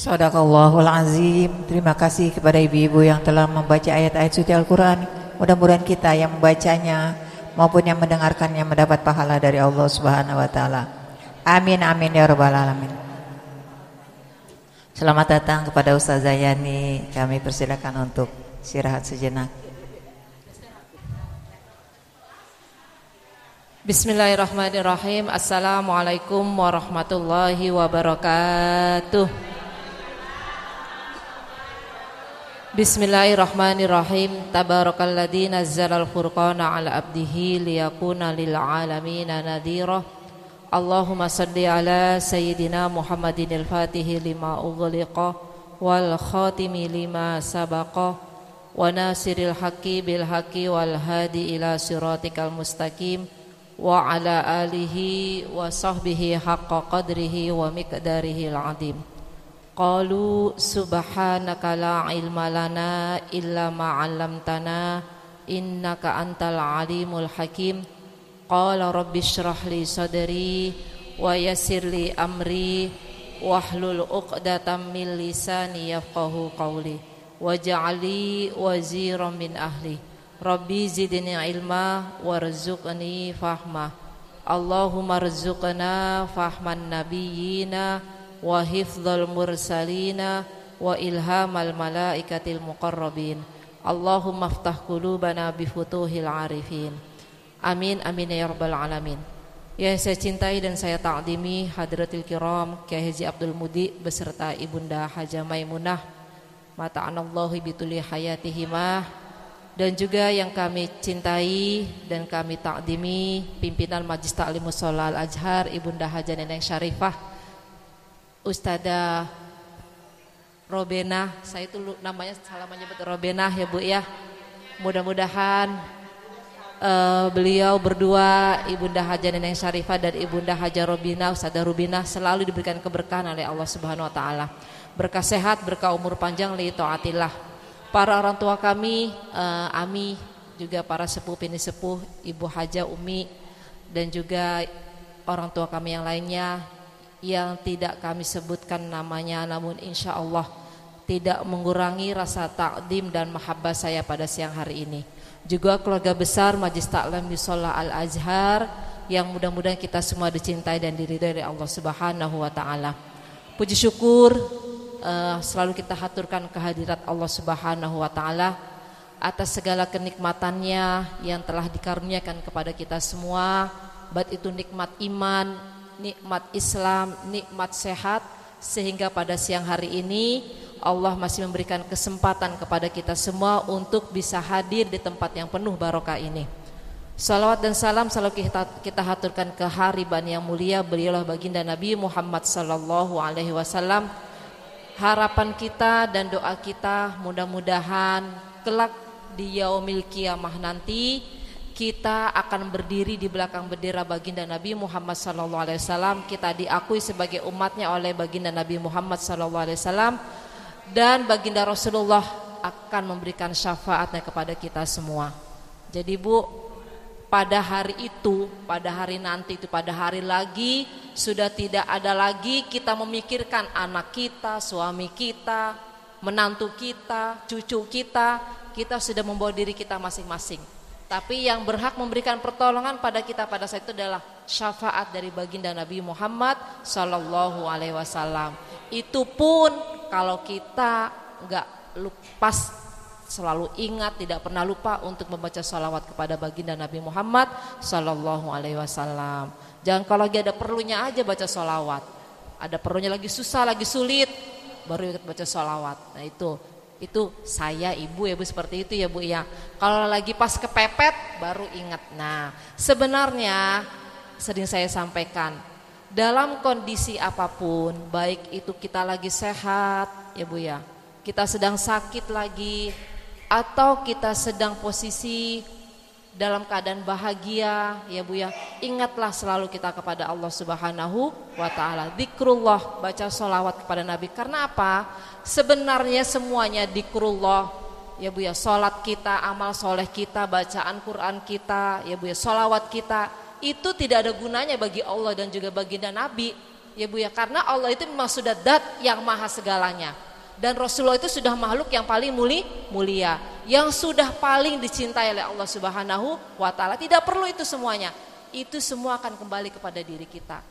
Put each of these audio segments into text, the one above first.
Shadaqallahul azim. Terima kasih kepada ibu-ibu yang telah membaca ayat-ayat suci Al-Quran. Mudah-mudahan kita yang membacanya maupun yang mendengarkannya mendapat pahala dari Allah Subhanahu wa taala. Amin amin ya rabbal alamin. Selamat datang kepada Ustazah Yani. Kami persilakan untuk istirahat sejenak. Bismillahirrahmanirrahim. Assalamualaikum warahmatullahi wabarakatuh. Bismillahirrahmanirrahim. Tabarakalladzi nazzalal furqana ala abdihi liyakuna lil alamin nadhira. Allahumma shalli ala sayyidina Muhammadin al-Fatihi lima ughliqa wal khatimi lima sabaqa wa nasiril haqqi bil haqqi wal hadi ila siratikal mustaqim wa ala alihi wa sahbihi haqqa qadrihi wa miqdarihi al-azim. Qalu subhanaka la ilma lana illa ma 'allamtana innaka antal alimul hakim. Qala rabbi shrah li sadri wa yassir li amri wahlul 'uqdatam min lisani yafqahu qawli waj'al li waziran min ahli. Rabbi zidni ilma warzuqni fahma. Allahumma rzuqna fahman nabiyyina wa hifdzal mursalina wa ilhamal malaikatil muqarrabin. Allahumma aftah qulubana bi futuhil arifin. Amin amin ya rabbal alamin. Yang saya cintai dan saya ta'zimi hadratil kiram Kyai Haji Abdul Mudi beserta Ibunda Hajah Maimunah mata'anallahu bituli hayatihimah, dan juga yang kami cintai dan kami ta'zimi pimpinan Majlis Ta'lim Mushola Al-Azhar Ibunda Hajah Neneng Syarifah Ustadzah Robena. Saya itu namanya salah menyebut Robena ya Bu ya. Mudah-mudahan beliau berdua, Ibunda Hajah Neneng Syarifah dan Ibunda Hajah Robina, Ustadzah Rubina, selalu diberikan keberkahan oleh Allah Subhanahu wa taala. Berkah sehat, berkah umur panjang li taatillah. Para orang tua kami, Ami, juga para sepuh ini sepuh, Ibu Hajah Umi, dan juga orang tua kami yang lainnya yang tidak kami sebutkan namanya, namun insya Allah tidak mengurangi rasa takdim dan mahabbah saya pada siang hari ini. Juga keluarga besar Majlis Ta'lim Mushola Al-Azhar yang mudah-mudahan kita semua dicintai dan diridhai oleh Allah Subhanahu wa taala. Puji syukur selalu kita haturkan kehadirat Allah Subhanahu wa taala atas segala kenikmatannya yang telah dikaruniakan kepada kita semua, baik itu nikmat iman, nikmat Islam, nikmat sehat, sehingga pada siang hari ini Allah masih memberikan kesempatan kepada kita semua untuk bisa hadir di tempat yang penuh barokah ini. Salawat dan salam selalu kita haturkan ke hariban yang mulia, beliaulah baginda Nabi Muhammad sallallahu alaihi wasallam. Harapan kita dan doa kita mudah-mudahan kelak di yaumil qiyamah nanti kita akan berdiri di belakang bendera baginda Nabi Muhammad SAW. Kita diakui sebagai umatnya oleh baginda Nabi Muhammad SAW, dan baginda Rasulullah akan memberikan syafaatnya kepada kita semua. Jadi Bu, pada hari itu, pada hari nanti itu, pada hari lagi sudah tidak ada lagi kita memikirkan anak kita, suami kita, menantu kita, cucu kita. Kita sudah membawa diri kita masing-masing. Tapi yang berhak memberikan pertolongan pada kita pada saat itu adalah syafaat dari baginda Nabi Muhammad sallallahu alaihi wasallam. Itu pun kalau kita enggak lupas, selalu ingat, tidak pernah lupa untuk membaca salawat kepada baginda Nabi Muhammad sallallahu alaihi wasallam. Jangan kalau lagi ada perlunya aja baca salawat. Ada perlunya lagi susah, lagi sulit, baru ikut baca salawat. Nah itu saya ibu ya Bu, seperti itu ya Bu ya. Kalau lagi pas kepepet baru ingat. Nah sebenarnya sering saya sampaikan, dalam kondisi apapun, baik itu kita lagi sehat ya Bu ya, kita sedang sakit lagi, atau kita sedang posisi dalam keadaan bahagia ya Bu ya, ingatlah selalu kita kepada Allah Subhanahu wa taala. Zikrullah, baca sholawat kepada Nabi. Karena apa? Sebenarnya semuanya zikrullah ya Bu ya, salat kita, amal soleh kita, bacaan Quran kita ya Bu ya, sholawat kita, itu tidak ada gunanya bagi Allah dan juga baginda Nabi Ya Bu ya, karena Allah itu memang sudah zat yang maha segalanya. Dan Rasulullah itu sudah makhluk yang paling mulia, yang sudah paling dicintai oleh Allah Subhanahu wa taala. Tidak perlu itu semuanya. Itu semua akan kembali kepada diri kita,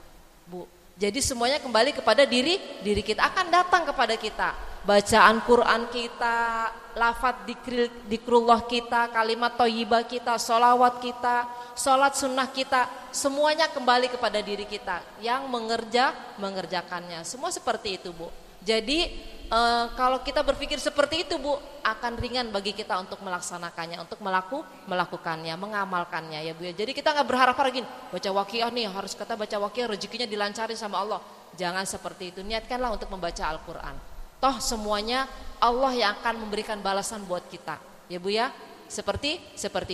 Bu. Jadi semuanya kembali kepada diri kita, akan datang kepada kita. Bacaan Quran kita, lafaz zikrullah kita, kalimat thayyibah kita, sholawat kita, sholat sunnah kita, semuanya kembali kepada diri kita yang mengerjakannya. Semua seperti itu, Bu. Jadi kalau kita berpikir seperti itu, Bu, akan ringan bagi kita untuk melaksanakannya, untuk melakukannya, mengamalkannya, ya Bu ya. Jadi kita nggak berharap lagi baca waqiah nih, harus kata baca waqiah rezekinya dilancarin sama Allah. Jangan seperti itu. Niatkanlah untuk membaca Al-Qur'an. Toh semuanya Allah yang akan memberikan balasan buat kita, ya Bu ya. Seperti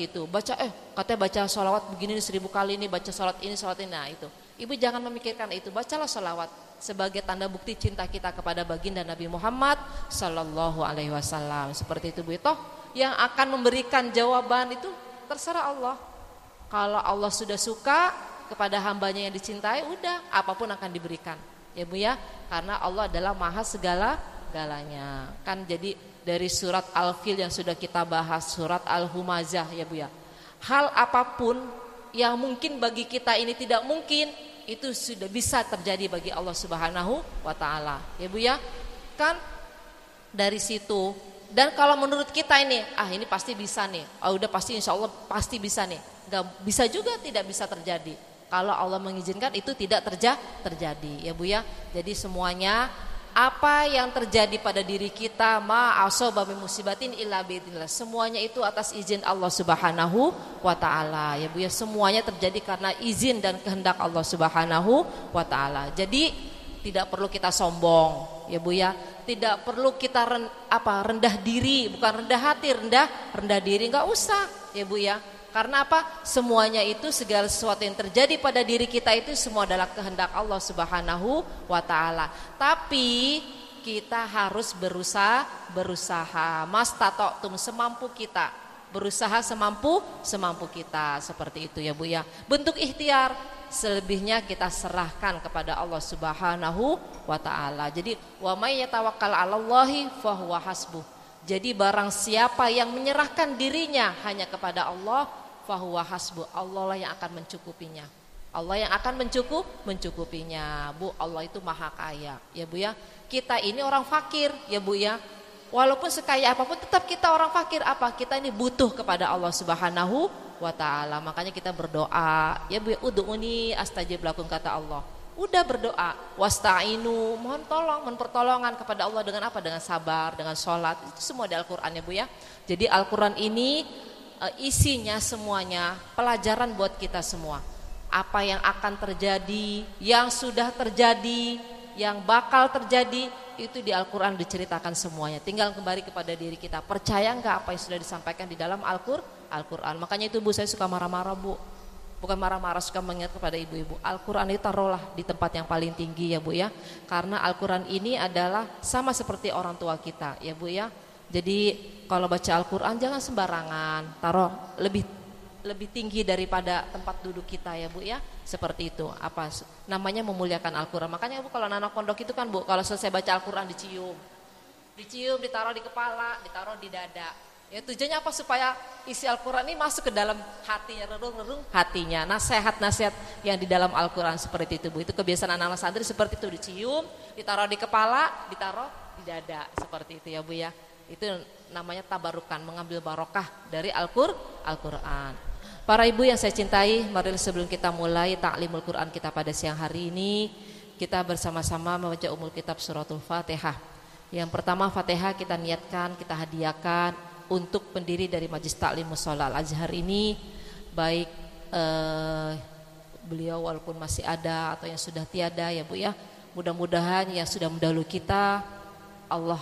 itu. Baca katanya baca sholawat begini 1000 kali ini, baca sholat ini. Nah itu. Ibu jangan memikirkan itu. Bacalah sholawat sebagai tanda bukti cinta kita kepada baginda Nabi Muhammad sallallahu alaihi wasallam. Seperti itu Bu. Toh yang akan memberikan jawaban itu terserah Allah. Kalau Allah sudah suka kepada hambanya yang dicintai, udah apapun akan diberikan, ya Bu ya. Karena Allah adalah maha segalanya. Kan jadi dari surat Al-Fil yang sudah kita bahas, surat Al-Humazah, ya Bu ya. Hal apapun yang mungkin bagi kita ini tidak mungkin, itu sudah bisa terjadi bagi Allah Subhanahu wa taala. Ya Bu ya. Kan dari situ. Dan kalau menurut kita ini, ini pasti bisa nih. Udah pasti insya Allah pasti bisa nih. Gak bisa juga tidak bisa terjadi. Kalau Allah mengizinkan itu tidak terjadi, ya Bu ya. Jadi semuanya apa yang terjadi pada diri kita, ma asaba min musibatin illa biidznillah, semuanya itu atas izin Allah Subhanahu wa taala, ya Bu ya. Semuanya terjadi karena izin dan kehendak Allah Subhanahu wa taala. Jadi tidak perlu kita sombong, ya Bu ya. Tidak perlu kita rendah diri, bukan rendah hati, rendah diri, enggak usah, ya Bu ya. Karena apa? Semuanya itu, segala sesuatu yang terjadi pada diri kita itu semua adalah kehendak Allah Subhanahu wa taala. Tapi kita harus berusaha mastata'tum, semampu kita. Berusaha semampu kita, seperti itu ya Bu ya. Bentuk ikhtiar, selebihnya kita serahkan kepada Allah Subhanahu wa taala. Jadi wa may yatawakkal 'alallahi fahuwa hasbuh. Jadi barang siapa yang menyerahkan dirinya hanya kepada Allah, fahuwa hasbuh, Allah lah yang akan mencukupinya. Allah yang akan mencukupinya. Bu, Allah itu maha kaya, ya Bu ya. Kita ini orang fakir, ya Bu ya. Walaupun sekaya apapun tetap kita orang fakir. Apa? Kita ini butuh kepada Allah Subhanahu wa taala. Makanya kita berdoa, ya Bu ya, ud'uni astajib lakum, kata Allah. Udah berdoa, wasta'inu, mohon pertolongan kepada Allah dengan apa? Dengan sabar, dengan sholat. Itu semua di Al-Quran, ya Bu ya. Jadi Al-Quran ini isinya semuanya pelajaran buat kita semua. Apa yang akan terjadi, yang sudah terjadi, yang bakal terjadi, itu di Al-Quran diceritakan semuanya. Tinggal kembali kepada diri kita. Percaya enggak apa yang sudah disampaikan di dalam Al-Quran? Makanya itu Bu, saya suka marah-marah Bu. Bukan marah-marah, suka mengingat kepada ibu-ibu. Al-Quran itu taruhlah di tempat yang paling tinggi, ya Bu ya. Karena Al-Quran ini adalah sama seperti orang tua kita, ya Bu ya. Jadi kalau baca Al-Quran jangan sembarangan, taruh lebih tinggi daripada tempat duduk kita, ya Bu ya. Seperti itu. Apa namanya, memuliakan Al-Quran. Makanya Bu, kalau anak pondok itu kan Bu, kalau selesai baca Al-Quran dicium, ditaruh di kepala, ditaruh di dada. Ya tujuannya apa? Supaya isi Al-Quran ini masuk ke dalam hatinya, relung-relung hatinya. Nasihat-nasihat yang di dalam Al-Quran seperti itu Bu. Itu kebiasaan anak-anak santri seperti itu, dicium, ditaruh di kepala, ditaruh di dada, seperti itu ya Bu ya. Itu namanya tabarukan, mengambil barokah dari Al-Quran. Para ibu yang saya cintai, mari sebelum kita mulai ta'limul Quran kita pada siang hari ini, kita bersama-sama membaca umul kitab suratul Fatihah. Yang pertama, Fatihah kita niatkan, kita hadiahkan untuk pendiri dari Majlis Ta'lim Mushola Al-Azhar ini, baik beliau walaupun masih ada atau yang sudah tiada, ya Bu ya. Mudah-mudahan yang sudah mendahului kita, Allah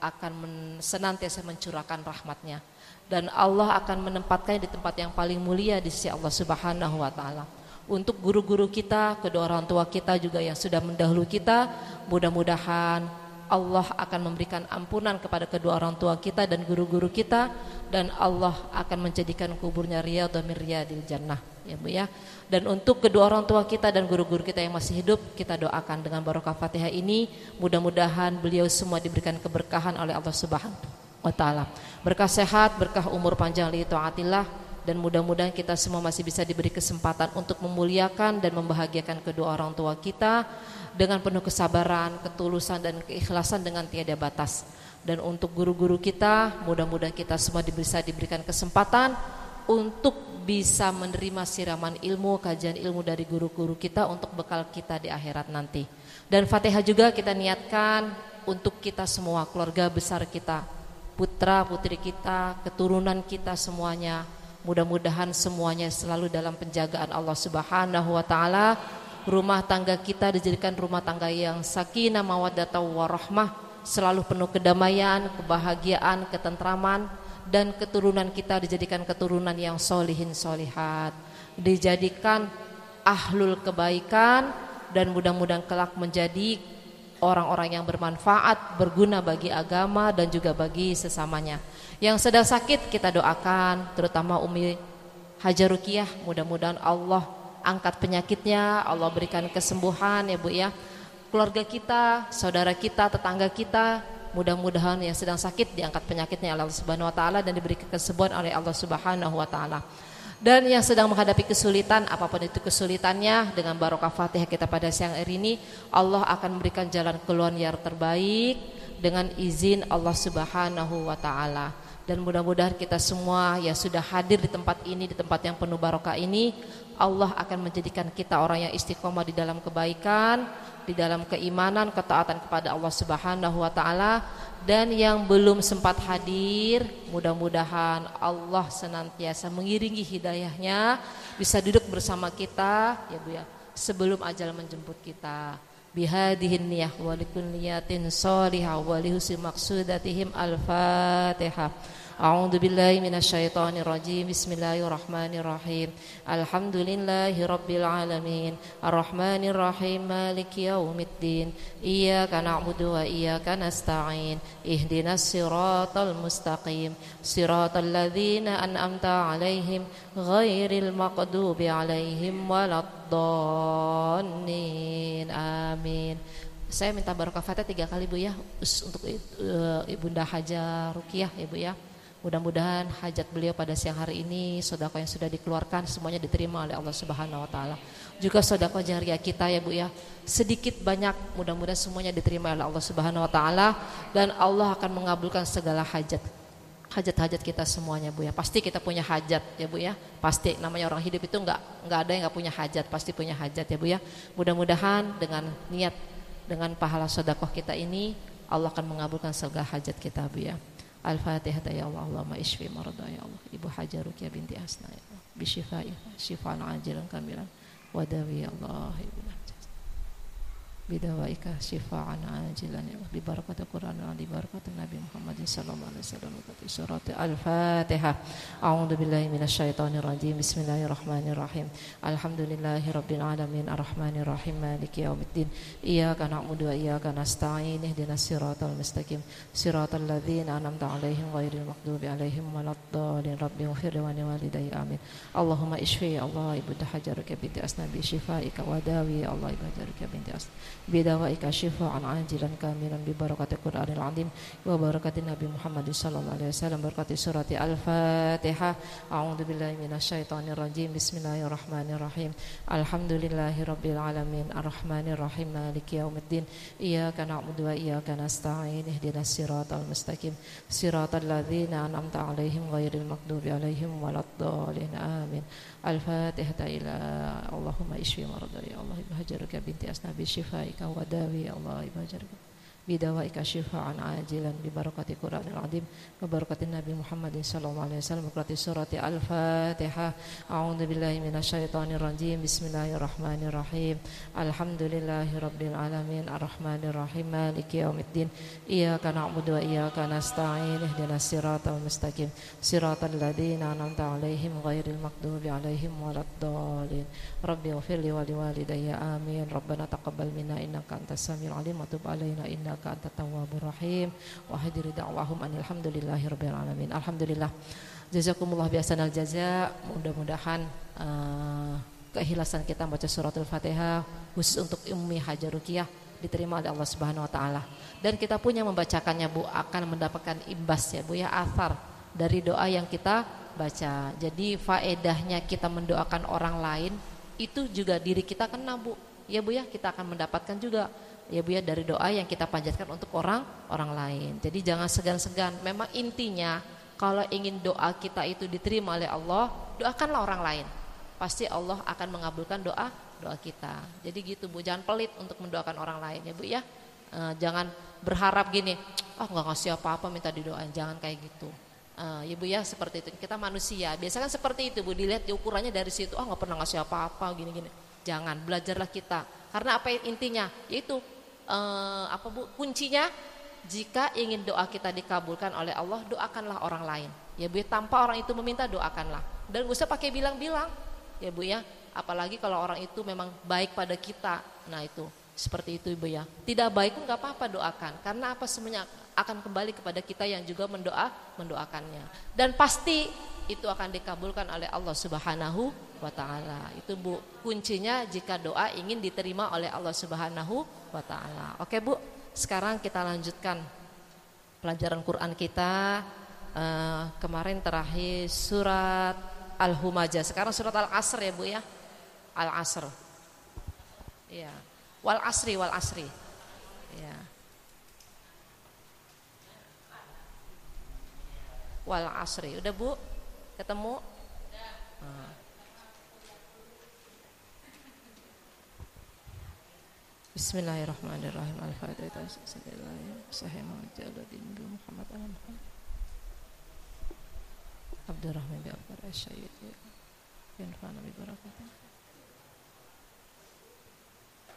akan senantiasa mencurahkan rahmatnya, dan Allah akan menempatkan di tempat yang paling mulia di sisi Allah Subhanahu wa taala. Untuk guru-guru kita, kedua orang tua kita juga yang sudah mendahului kita, mudah-mudahan Allah akan memberikan ampunan kepada kedua orang tua kita dan guru-guru kita, dan Allah akan menjadikan kuburnya riyadhun min riyadil jannah. ya Bu ya. Dan untuk kedua orang tua kita dan guru-guru kita yang masih hidup, kita doakan dengan barokah Fatihah ini, mudah-mudahan beliau semua diberikan keberkahan oleh Allah Subhanahu wa taala. Berkah sehat, berkah umur panjang li taatillah, dan mudah-mudahan kita semua masih bisa diberi kesempatan untuk memuliakan dan membahagiakan kedua orang tua kita dengan penuh kesabaran, ketulusan dan keikhlasan dengan tiada batas. Dan untuk guru-guru kita, mudah-mudahan kita semua bisa diberikan kesempatan untuk bisa menerima siraman ilmu, kajian ilmu dari guru-guru kita untuk bekal kita di akhirat nanti. Dan Fatihah juga kita niatkan untuk kita semua, keluarga besar kita, putra putri kita, keturunan kita semuanya. Mudah-mudahan semuanya selalu dalam penjagaan Allah Subhanahu wa taala. Rumah tangga kita dijadikan rumah tangga yang sakinah mawaddah warahmah, selalu penuh kedamaian, kebahagiaan, ketentraman, dan keturunan kita dijadikan keturunan yang solihin solihat, dijadikan ahlul kebaikan, dan mudah-mudahan kelak menjadi orang-orang yang bermanfaat, berguna bagi agama dan juga bagi sesamanya. Yang sedang sakit kita doakan, terutama Umi Haja Rukiah, mudah-mudahan Allah angkat penyakitnya, Allah berikan kesembuhan ya Bu ya. Keluarga kita, saudara kita, tetangga kita, mudah-mudahan yang sedang sakit diangkat penyakitnya oleh Allah Subhanahu wa taala dan diberi kesembuhan oleh Allah Subhanahu wa taala. Dan yang sedang menghadapi kesulitan, apapun itu kesulitannya, dengan barokah Fatihah kita pada siang hari ini, Allah akan memberikan jalan keluar yang terbaik dengan izin Allah Subhanahu wa taala. Dan mudah-mudahan kita semua yang sudah hadir di tempat ini, di tempat yang penuh barokah ini, Allah akan menjadikan kita orang yang istiqomah di dalam kebaikan, di dalam keimanan, ketaatan kepada Allah Subhanahu wa taala. Dan yang belum sempat hadir, mudah-mudahan Allah senantiasa mengiringi hidayahnya, bisa duduk bersama kita ya Bu ya, sebelum ajal menjemput kita. Bihadihin niyah wa likulli niyatin shalihah wa lihusni maqsudatihim. Al-Fatihah. A'udzu billahi minasyaitonir rajim. Bismillahirrahmanirrahim. Alhamdulillahi rabbil alamin. Arrahmanir rahim. Maliki yaumiddin. Iyyaka na'budu wa iyyaka nasta'in. Ihdinas siratal mustaqim. Siratal ladzina an'amta 'alaihim ghairil maghdubi 'alaihim waladdallin. Amin. Saya minta barokah Fatihah 3 kali Bu ya, untuk Ibunda Haja Rukiah ya Bu ya. Mudah-mudahan hajat beliau pada siang hari ini, sedekah yang sudah dikeluarkan semuanya diterima oleh Allah Subhanahu wa taala. Juga sedekah jariah kita ya Bu ya, sedikit banyak mudah-mudahan semuanya diterima oleh Allah Subhanahu wa taala, dan Allah akan mengabulkan segala hajat kita semuanya Bu ya. Pasti kita punya hajat ya Bu ya. Pasti, namanya orang hidup itu enggak ada yang enggak punya hajat, pasti punya hajat ya Bu ya. Mudah-mudahan dengan niat, dengan pahala sedekah kita ini, Allah akan mengabulkan segala hajat kita Bu ya. Al-Fatihah ya Allah. Allahumma ishfi marada ya Allah. Ibu Haja Rukiah binti Asna ya Allah. Bisyifa'i syifaan ajilan kamilan. Wadawi ya Allah. Bidawaika syifaan ajilan ya Allah. Bibarakatul Quran wa bibarakatul Nabi Muhammad sallallahu alaihi wasallam. Surat Al-Fatihah. A'udzu billahi minasyaitonir rajim. Bismillahirrahmanirrahim. Alhamdulillahi rabbil alamin. Arrahmanir rahim. Maliki yaumiddin. Iyyaka na'budu wa iyyaka nasta'in. Ihdinas siratal mustaqim. Siratal ladzina an'amta 'alaihim ghairil maghdubi 'alaihim waladdallin. Rabbighfir li walidayya. Amin. Allahumma ishfi ya Allah Ibunda Hajar Rukiah binti Asna bi syifaika wa dawi ya Allah Ibunda Hajar Rukiah binti Asna. Bidawaika syifaan ajilan kamilan bi barakatil Qur'anil azim wa barakatin Nabi Muhammad sallallahu alaihi wasallam. Barakati surat Al-Fatihah. A'udzu billahi minasyaitonir rajim. Bismillahirrahmanirrahim. Alhamdulillahi rabbil alamin. Arrahmanir rahim. Maliki yaumiddin. Iyyaka na'budu wa iyyaka nasta'in. Ihdinas siratal mustaqim. Siratal ladzina an'amta 'alaihim ghairil maghdubi 'alaihim waladdallin. Amin. Al-Fatihah ila Allahumma ishfi marada ya Allah Ibu Hajar Rukiah binti Asna bi syifaika wa dawi ya Allah Ibu Hajar bidawaika syifaan ajilan bi barakati Qur'anil azim wa barakatin Nabi Muhammad sallallahu alaihi wasallam. Barakati surat Al-Fatihah. A'udzu billahi minasyaitonir rajim. Bismillahirrahmanirrahim. Alhamdulillahi rabbil alamin. Arrahmanir rahim. Maliki yaumiddin. Iyyaka na'budu wa iyyaka nasta'in. Ihdinas siratal mustaqim. Siratal ladzina an'amta 'alaihim ghairil maghdubi 'alaihim waladdallin. Rabbighfir li wa liwalidayya. Amin. Rabbana taqabbal minna innaka antas samiul alim wa tub 'alaina innaka innaka antat tawwabur rahim wa hadiri da'wahum alhamdulillahirabbil alamin. Alhamdulillah. Jazakumullah bihasanal jaza. Mudah-mudahan keikhlasan kita membaca suratul Fatihah khusus untuk Ummi Hajar Ruqyah diterima oleh Allah Subhanahu wa taala. Dan kita pun yang membacakannya Bu akan mendapatkan imbas ya Bu ya, athar dari doa yang kita baca. Jadi faedahnya kita mendoakan orang lain itu juga diri kita kena Bu. Ya Bu ya, kita akan mendapatkan juga ya Bu ya dari doa yang kita panjatkan untuk orang lain. Jadi jangan segan-segan. Memang intinya kalau ingin doa kita itu diterima oleh Allah, doakanlah orang lain. Pasti Allah akan mengabulkan doa kita. Jadi gitu Bu, jangan pelit untuk mendoakan orang lain ya Bu ya. Jangan berharap gini, nggak ngasih apa-apa minta didoain, jangan kayak gitu. Ya Bu ya, seperti itu. Kita manusia, biasa kan seperti itu Bu, dilihat ukurannya dari situ, nggak pernah ngasih apa-apa gini-gini. Jangan, belajarlah kita. Karena apa intinya? Yaitu Bu, kuncinya jika ingin doa kita dikabulkan oleh Allah, doakanlah orang lain. Ya Bu, tanpa orang itu meminta, doakanlah. Dan gak usah pakai bilang-bilang. Ya Bu ya, apalagi kalau orang itu memang baik pada kita. Nah itu, seperti itu Ibu ya. Tidak baik pun gak apa-apa, doakan. Karena apa, semuanya akan kembali kepada kita yang juga mendoakannya. Dan pasti itu akan dikabulkan oleh Allah Subhanahu wa taala. Itu Bu, kuncinya jika doa ingin diterima oleh Allah Subhanahu wa taala. Oke Bu, sekarang kita lanjutkan pelajaran Quran kita. Kemarin terakhir surat Al-Humajah. Sekarang surat Al-Asr ya Bu ya. Al-Asr. Iya. Wal asri. Iya. Wal asri. Udah Bu? Ketemu? Bismillahirrahmanirrahim. Al-Fatihah. Muhammad Abdurrahman bin Abdul Asyid. Yanfa'na bi barakatih.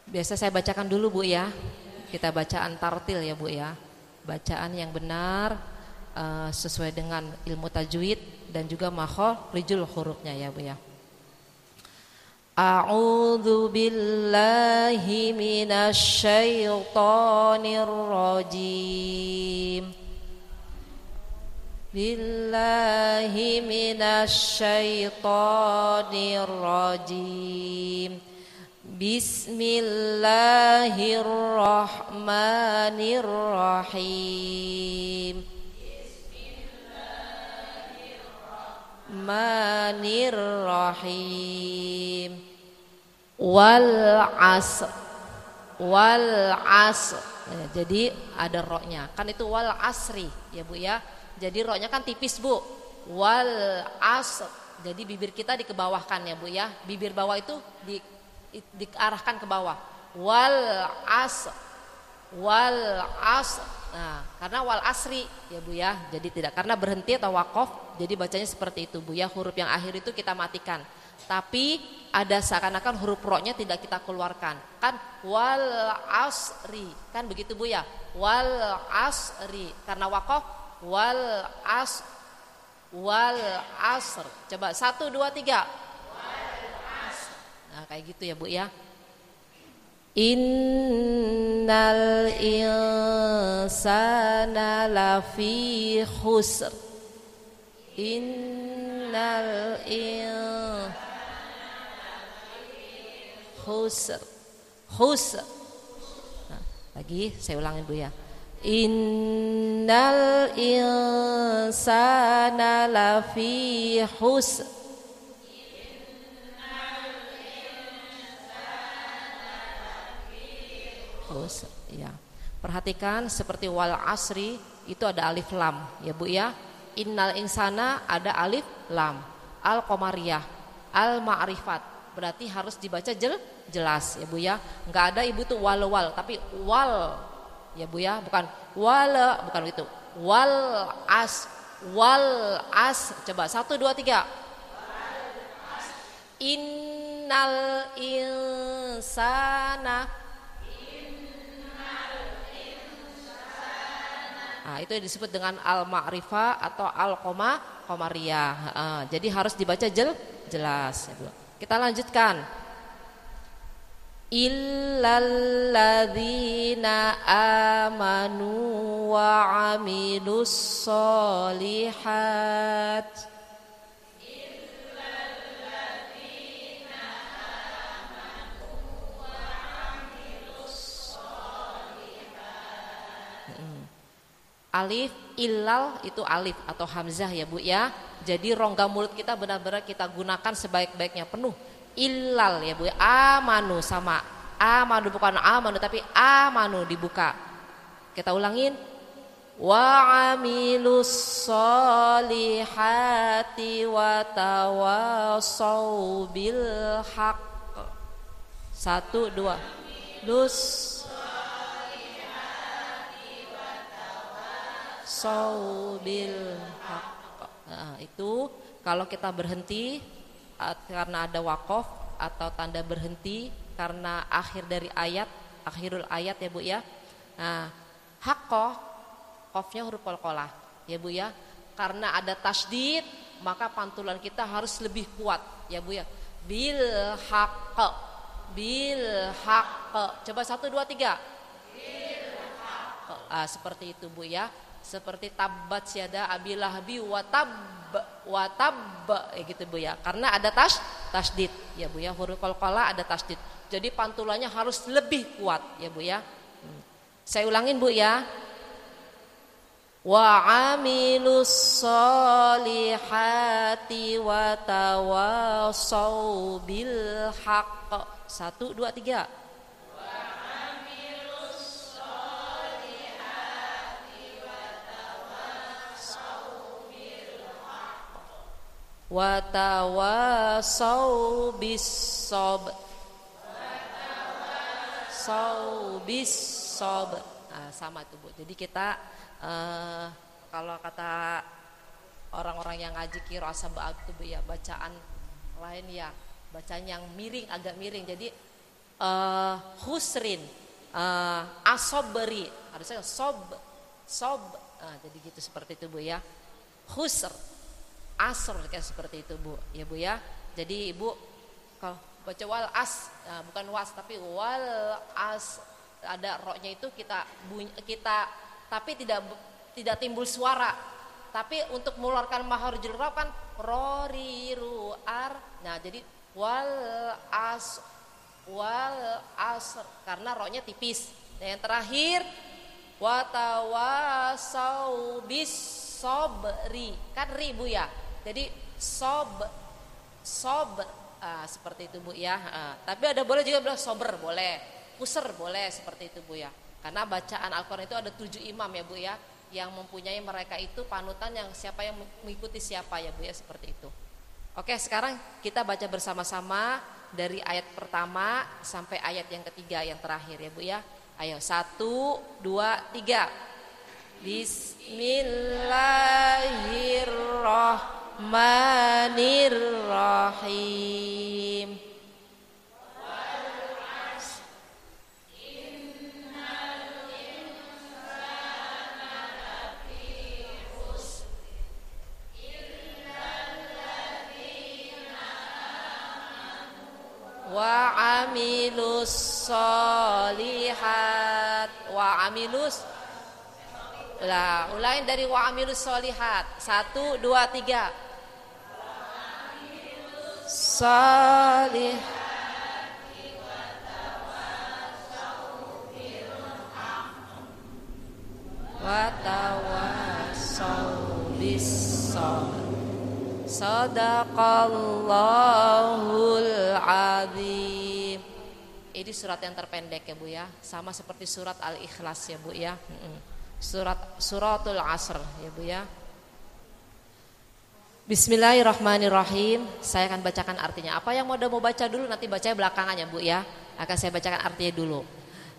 Biasa saya bacakan dulu Bu ya. Kita bacaan tartil ya Bu ya. Bacaan yang benar sesuai dengan ilmu tajwid dan juga makharijul hurufnya ya Bu ya. A'udzu billahi minasy syaithanir rajim. Billahi minasy syaithanir rajim. Bismillahirrahmanirrahim. Bismillahirrahmanirrahim. Wal asr. Jadi ada ro-nya. Kan itu wal asri ya Bu ya. Jadi ro-nya kan tipis Bu. Wal asr. Jadi bibir kita dikebawahkan ya Bu ya. Bibir bawah itu diarahkan ke bawah. Wal asr. Nah, karena wal asri ya Bu ya. Jadi tidak karena berhenti atau waqaf, jadi bacanya seperti itu Bu ya. Huruf yang akhir itu kita matikan. Tapi ada seakan-akan huruf ro-nya tidak kita keluarkan. Kan wal asri. Kan begitu Bu ya. Wal asri. Karena waqaf wal asr. Coba 1 2 3. Wal asr. Nah, kayak gitu ya Bu ya. Innal insana lafi khusr. Innal khusr. Nah, lagi saya ulangin Bu ya. Innal insana lafi khusr. Ya. Perhatikan seperti wal asri itu ada alif lam ya Bu ya. Innal insana ada alif lam. Al qamariyah, al ma'rifat. Berarti harus dibaca jelas ya Bu ya. Enggak ada Ibu tuh wal tapi wal ya Bu ya, bukan wala, bukan gitu. Wal as. Coba 1 2 3. Innal insana. Nah, itu disebut dengan al-ma'rifah atau al-qamariyah. Jadi harus dibaca jelas. Kita lanjutkan. illalladzina amanu wa amilus solihat. Alif illal itu alif atau hamzah ya Bu ya. Jadi rongga mulut kita benar-benar kita gunakan sebaik-baiknya, penuh. Illal ya Bu ya. Amanu sama amanu, bukan amanu tapi amanu dibuka. Kita ulangin. Wa amilus solihati wa tawasau bil haq. 1 2 lus saubil haq. Nah, itu kalau kita berhenti karena ada wakof atau tanda berhenti karena akhir dari ayat, akhirul ayat ya Bu ya. Nah, haqqah qafnya huruf qalqalah ya Bu ya. Karena ada tasydid maka pantulan kita harus lebih kuat ya Bu ya. Bil haqq. Bil haqq. Coba 1 2 3. Bil haqq. Seperti itu Bu ya. Seperti tabbat syada abilahabi watab ya gitu Bu ya. Karena ada tasydid ya Bu ya, huruf qalqalah ada tasydid. Jadi pantulannya harus lebih kuat ya Bu ya. Saya ulangin Bu ya. Wa amilus solihati wa tawasau bil haqq. 1 2 3. Wa tawasau bis sabr. Sama tuh Bu. Jadi kita kalau kata orang-orang yang ngaji qiraah sab'ah itu Bu ya, bacaan lain ya, bacaan yang miring, agak miring. Jadi husrin, asobri, harusnya sob. Jadi gitu seperti itu Bu ya. Husr, asr kayak seperti itu Bu ya Bu ya. Jadi Ibu kalau baca wal as, bukan was tapi wal as, ada roknya itu kita tapi tidak timbul suara. Tapi untuk mengeluarkan makhrijul ra kan roriru ar. Nah, jadi wal asr karena roknya tipis. Dan yang terakhir watawasau bis sobri, kan ri Bu ya. Jadi sob seperti itu Bu ya. Tapi ada boleh juga bilang sober boleh, kusr boleh, seperti itu Bu ya. Karena bacaan Al-Quran itu ada 7 imam ya Bu ya, yang mempunyai mereka itu panutan, yang siapa yang mengikuti siapa ya Bu ya, seperti itu. Oke, sekarang kita baca bersama-sama dari ayat pertama sampai ayat yang ketiga yang terakhir ya Bu ya. Ayo 1 2 3. Bismillahirrahmanirrahim. Wa amilus solihat. Wa amilus. Ulangin dari wa amilus solihat. 1 2 3. Solihat wa tawasau bis sabr. Sadaqallahul azim. Ini surat yang terpendek ya Bu ya, sama seperti surat Al-Ikhlas ya Bu ya. Suratul Asr ya Bu ya. Bismillahirrahmanirrahim. Saya akan bacakan artinya. Apa yang mau baca dulu nanti bacanya belakangan ya Bu ya. Akan saya bacakan artinya dulu.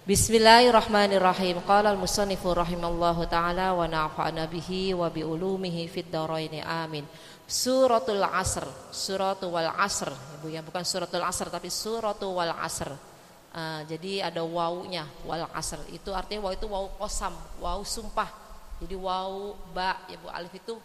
Bismillahirrahmanirrahim. Qala al-musannifu rahimallahu taala wa nafa'ana bihi wa bi ulumihi fid dharain amin. Suratul Asr, suratul wal asr ya Bu ya, bukan suratul asr tapi suratul wal asr. Jadi ada wawunya, wal asr itu artinya waw itu waw qasam, waw sumpah. Jadi waw ba ya Bu, alif itu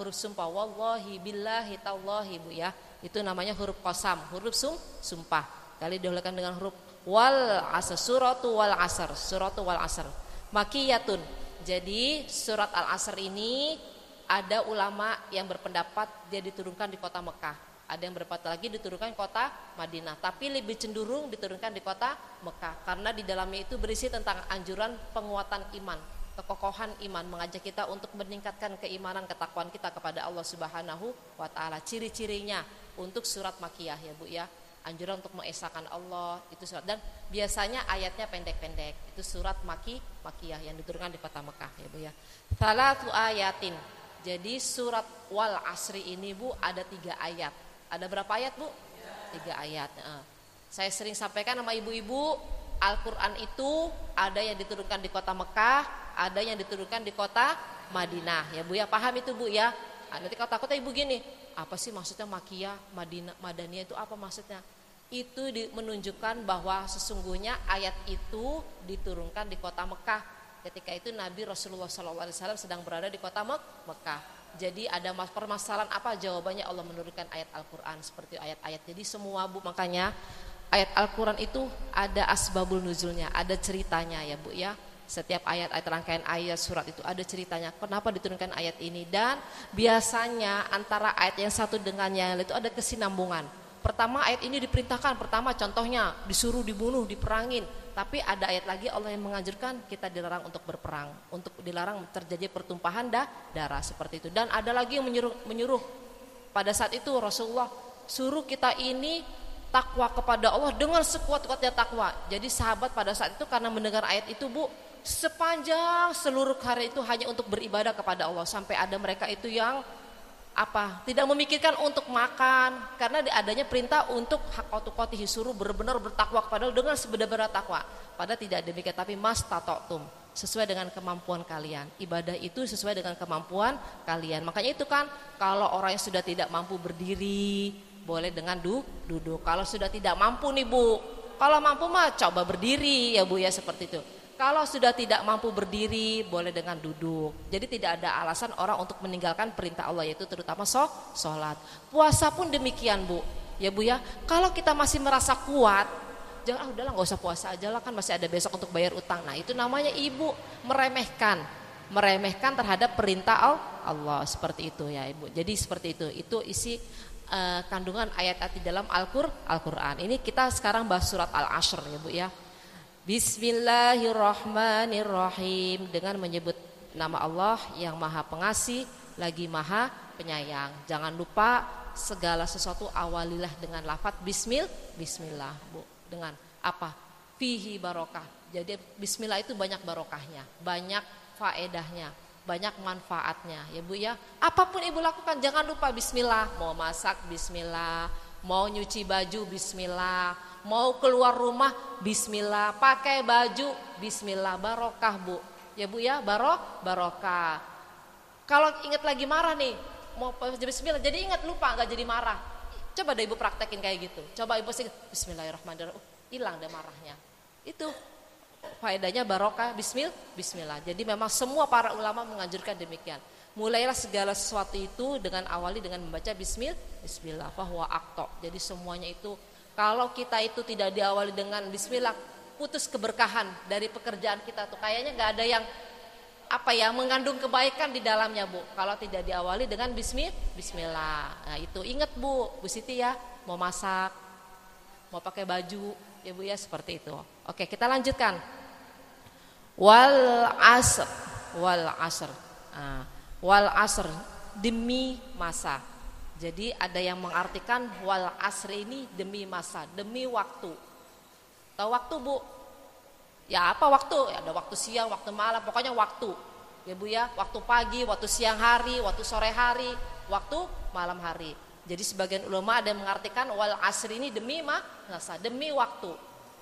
huruf sumpah. Wallahi billahi tallahi Bu ya, itu namanya huruf qasam, huruf sumpah. Kali didahulukan dengan huruf Wal asr, suratu wal asr, suratu wal asr. Makiyatun. Jadi surat Al-Asr ini ada ulama yang berpendapat dia diturunkan di kota Mekah. Ada yang berpendapat lagi diturunkan di kota Madinah, tapi lebih cenderung diturunkan di kota Mekah karena di dalamnya itu berisi tentang anjuran penguatan iman, kekokohan iman, mengajak kita untuk meningkatkan keimanan, ketakwaan kita kepada Allah Subhanahu wa taala. Ciri-cirinya untuk surat Makiyah ya Bu ya. Anjuran untuk mengesahkan Allah itu surat, dan biasanya ayatnya pendek-pendek. Itu surat Makiyah yang diturunkan di kota Mekah ya Bu ya. Salatu ayatin. Jadi surat Wal Asri ini Bu ada 3 ayat. Ada berapa ayat Bu? 3 ayat. Saya sering sampaikan sama ibu-ibu, Al-Quran itu ada yang diturunkan di kota Mekah, ada yang diturunkan di kota Madinah ya Bu ya. Paham itu Bu ya? Nanti kata-kata ibu gini, apa sih maksudnya Makiyah, Madaniyah itu apa maksudnya? Itu menunjukkan bahwa sesungguhnya ayat itu diturunkan di kota Mekah. Ketika itu Nabi Rasulullah SAW sedang berada di kota Mekah. Jadi ada permasalahan apa? Jawabannya Allah menurunkan ayat Al-Quran seperti ayat-ayat. Jadi semua Bu, makanya ayat Al-Quran itu ada asbabul nuzulnya, ada ceritanya ya Bu ya. Setiap ayat-ayat rangkaian ayat surat itu ada ceritanya kenapa diturunkan ayat ini, dan biasanya antara ayat yang satu dengan yang lain itu ada kesinambungan. Pertama ayat ini diperintahkan, pertama contohnya disuruh dibunuh, diperangin, tapi ada ayat lagi Allah yang menganjurkan kita dilarang untuk berperang, untuk dilarang terjadi pertumpahan darah seperti itu. Dan ada lagi yang menyuruh pada saat itu Rasulullah suruh kita ini takwa kepada Allah dengan sekuat-kuatnya takwa. Jadi sahabat pada saat itu karena mendengar ayat itu Bu, sepanjang seluruh hari itu hanya untuk beribadah kepada Allah. Sampai ada mereka itu yang tidak memikirkan untuk makan, karena adanya perintah untuk haqatuqatihi, suruh benar-benar bertakwa kepada Allah dengan sebenar-benar takwa. Padahal tidak demikian, tapi mastata'tum, sesuai dengan kemampuan kalian. Ibadah itu sesuai dengan kemampuan kalian. Makanya itu kan kalau orang yang sudah tidak mampu berdiri boleh dengan duduk. Kalau sudah tidak mampu nih Bu, kalau mampu mah coba berdiri ya Bu ya, seperti itu. Kalau sudah tidak mampu berdiri boleh dengan duduk. Jadi tidak ada alasan orang untuk meninggalkan perintah Allah, yaitu terutama sholat. Puasa pun demikian Bu ya Bu ya. Kalau kita masih merasa kuat, jangan udahlah nggak usah puasa aja lah, kan masih ada besok untuk bayar utang. Nah itu namanya ibu meremehkan terhadap perintah Allah, seperti itu ya Ibu. Jadi seperti itu isi kandungan ayat-ayat di dalam Al-Quran. Ini kita sekarang bahas surat Al-Asr ya Bu ya. Bismillahirrahmanirrahim, dengan menyebut nama Allah yang Maha Pengasih lagi Maha Penyayang. Jangan lupa segala sesuatu awalilah dengan lafaz bismillah Bu. Dengan apa? Fihi barokah. Jadi bismillah itu banyak barokahnya, banyak faedahnya, banyak manfaatnya ya Bu ya. Apapun Ibu lakukan jangan lupa bismillah. Mau masak bismillah, mau nyuci baju bismillah, mau keluar rumah bismillah, pakai baju bismillah, barokah Bu ya Bu ya, barokah. Kalau ingat lagi marah nih mau bismillah, jadi ingat lupa nggak jadi marah. Coba deh Ibu praktekin kayak gitu. Coba Ibu sing bismillahirrahmanirrahim, hilang deh marahnya. Itu faedahnya barokah bismillah. Jadi memang semua para ulama menganjurkan demikian. Mulailah segala sesuatu itu dengan awali dengan membaca bismillah fahuwa aqta. Jadi semuanya itu kalau kita itu tidak diawali dengan bismillah, putus keberkahan dari pekerjaan kita tuh kayaknya nggak ada yang mengandung kebaikan di dalamnya Bu. Kalau tidak diawali dengan bismillah. Nah itu ingat Bu Siti ya, mau masak, mau pakai baju ya Bu ya, seperti itu. Oke kita lanjutkan. Wal asr. Wal asr demi masa. Jadi ada yang mengartikan wal asri ini demi masa, demi waktu. Tahu waktu Bu? Ya apa waktu? Ya, ada waktu siang, waktu malam, pokoknya waktu. Ya Bu ya, waktu pagi, waktu siang hari, waktu sore hari, waktu malam hari. Jadi sebagian ulama ada yang mengartikan wal asri ini demi masa, demi waktu.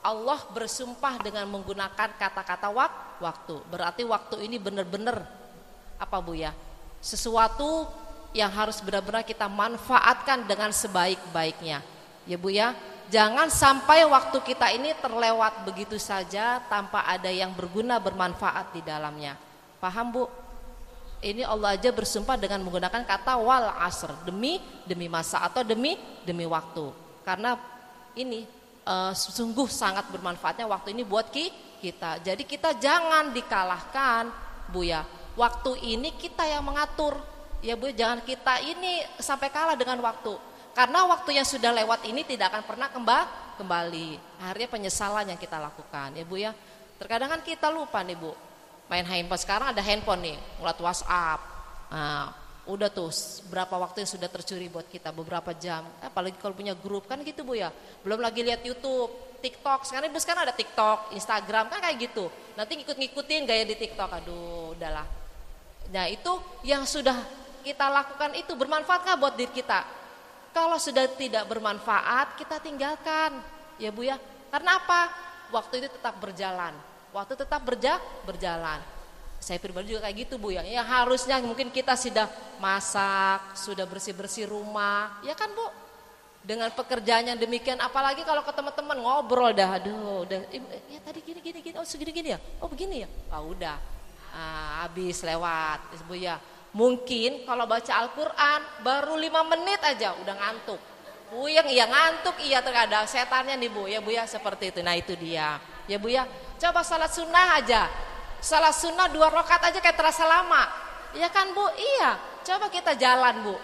Allah bersumpah dengan menggunakan kata-kata waktu. Berarti waktu ini benar-benar apa Bu ya? Sesuatu yang harus benar-benar kita manfaatkan dengan sebaik-baiknya. Ya Bu ya, jangan sampai waktu kita ini terlewat begitu saja tanpa ada yang berguna, bermanfaat di dalamnya. Paham Bu? Ini Allah aja bersumpah dengan menggunakan kata wal asr, demi masa atau demi waktu. Karena ini sungguh sangat bermanfaatnya waktu ini buat kita. Jadi kita jangan dikalahkan, Bu ya. Waktu ini kita yang mengatur. Ya Bu, jangan kita ini sampai kalah dengan waktu. Karena waktu yang sudah lewat ini tidak akan pernah kembali. Akhirnya penyesalan yang kita lakukan, ya Bu ya. Terkadang kan kita lupa nih Bu. Main handphone, sekarang ada handphone nih, ngeliat WhatsApp. Nah, udah tuh berapa waktu yang sudah tercuri buat kita, beberapa jam. Apalagi kalau punya grup kan gitu Bu ya. Belum lagi lihat YouTube, TikTok. Sekarang ada TikTok, Instagram kan kayak gitu. Nanti ngikut-ngikutin gaya di TikTok. Aduh, udahlah. Nah, itu yang sudah kita lakukan itu bermanfaat nggak buat diri kita? Kalau sudah tidak bermanfaat, kita tinggalkan, ya Bu ya. Karena apa? Waktu itu tetap berjalan. Waktu tetap berjalan. Saya pribadi juga kayak gitu Bu ya. Ya harusnya mungkin kita sudah masak, sudah bersih-bersih rumah, ya kan Bu? Dengan pekerjaan yang demikian, apalagi kalau ke teman-teman ngobrol dah, aduh, udah, ya tadi gini, oh segini ya, oh begini ya, oh udah, habis lewat, Bu ya. Mungkin kalau baca Al-Quran baru 5 menit aja udah ngantuk. Buyang iya ngantuk, iya terkadang setannya nih Bu ya seperti itu. Nah itu dia ya Bu ya. Coba salat sunnah aja, salat sunnah 2 rakaat aja kayak terasa lama. Iya kan Bu? Iya. Coba kita jalan Bu.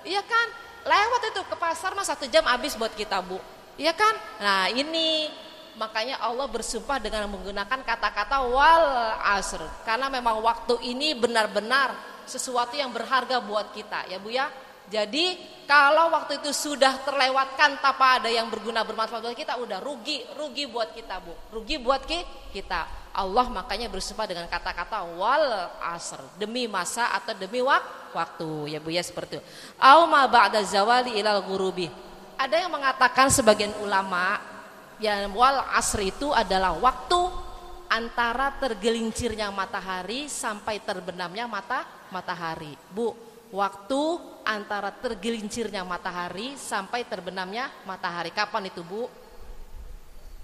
Iya kan? Lewat itu ke pasar mah 1 jam habis buat kita Bu. Iya kan? Nah ini makanya Allah bersumpah dengan menggunakan kata-kata wal asr. Karena memang waktu ini benar-benar sesuatu yang berharga buat kita ya Bu ya. Jadi kalau waktu itu sudah terlewatkan tanpa ada yang berguna bermanfaat buat kita, udah rugi buat kita Bu. Rugi buat kita. Allah makanya bersumpah dengan kata-kata wal asr, demi masa atau demi waktu ya Bu ya, seperti itu. Au ma ba'da zawali ilal ghurubi. Ada yang mengatakan sebagian ulama yang wal asr itu adalah waktu antara tergelincirnya matahari sampai terbenamnya matahari. Bu, waktu antara tergelincirnya matahari sampai terbenamnya matahari. Kapan itu Bu?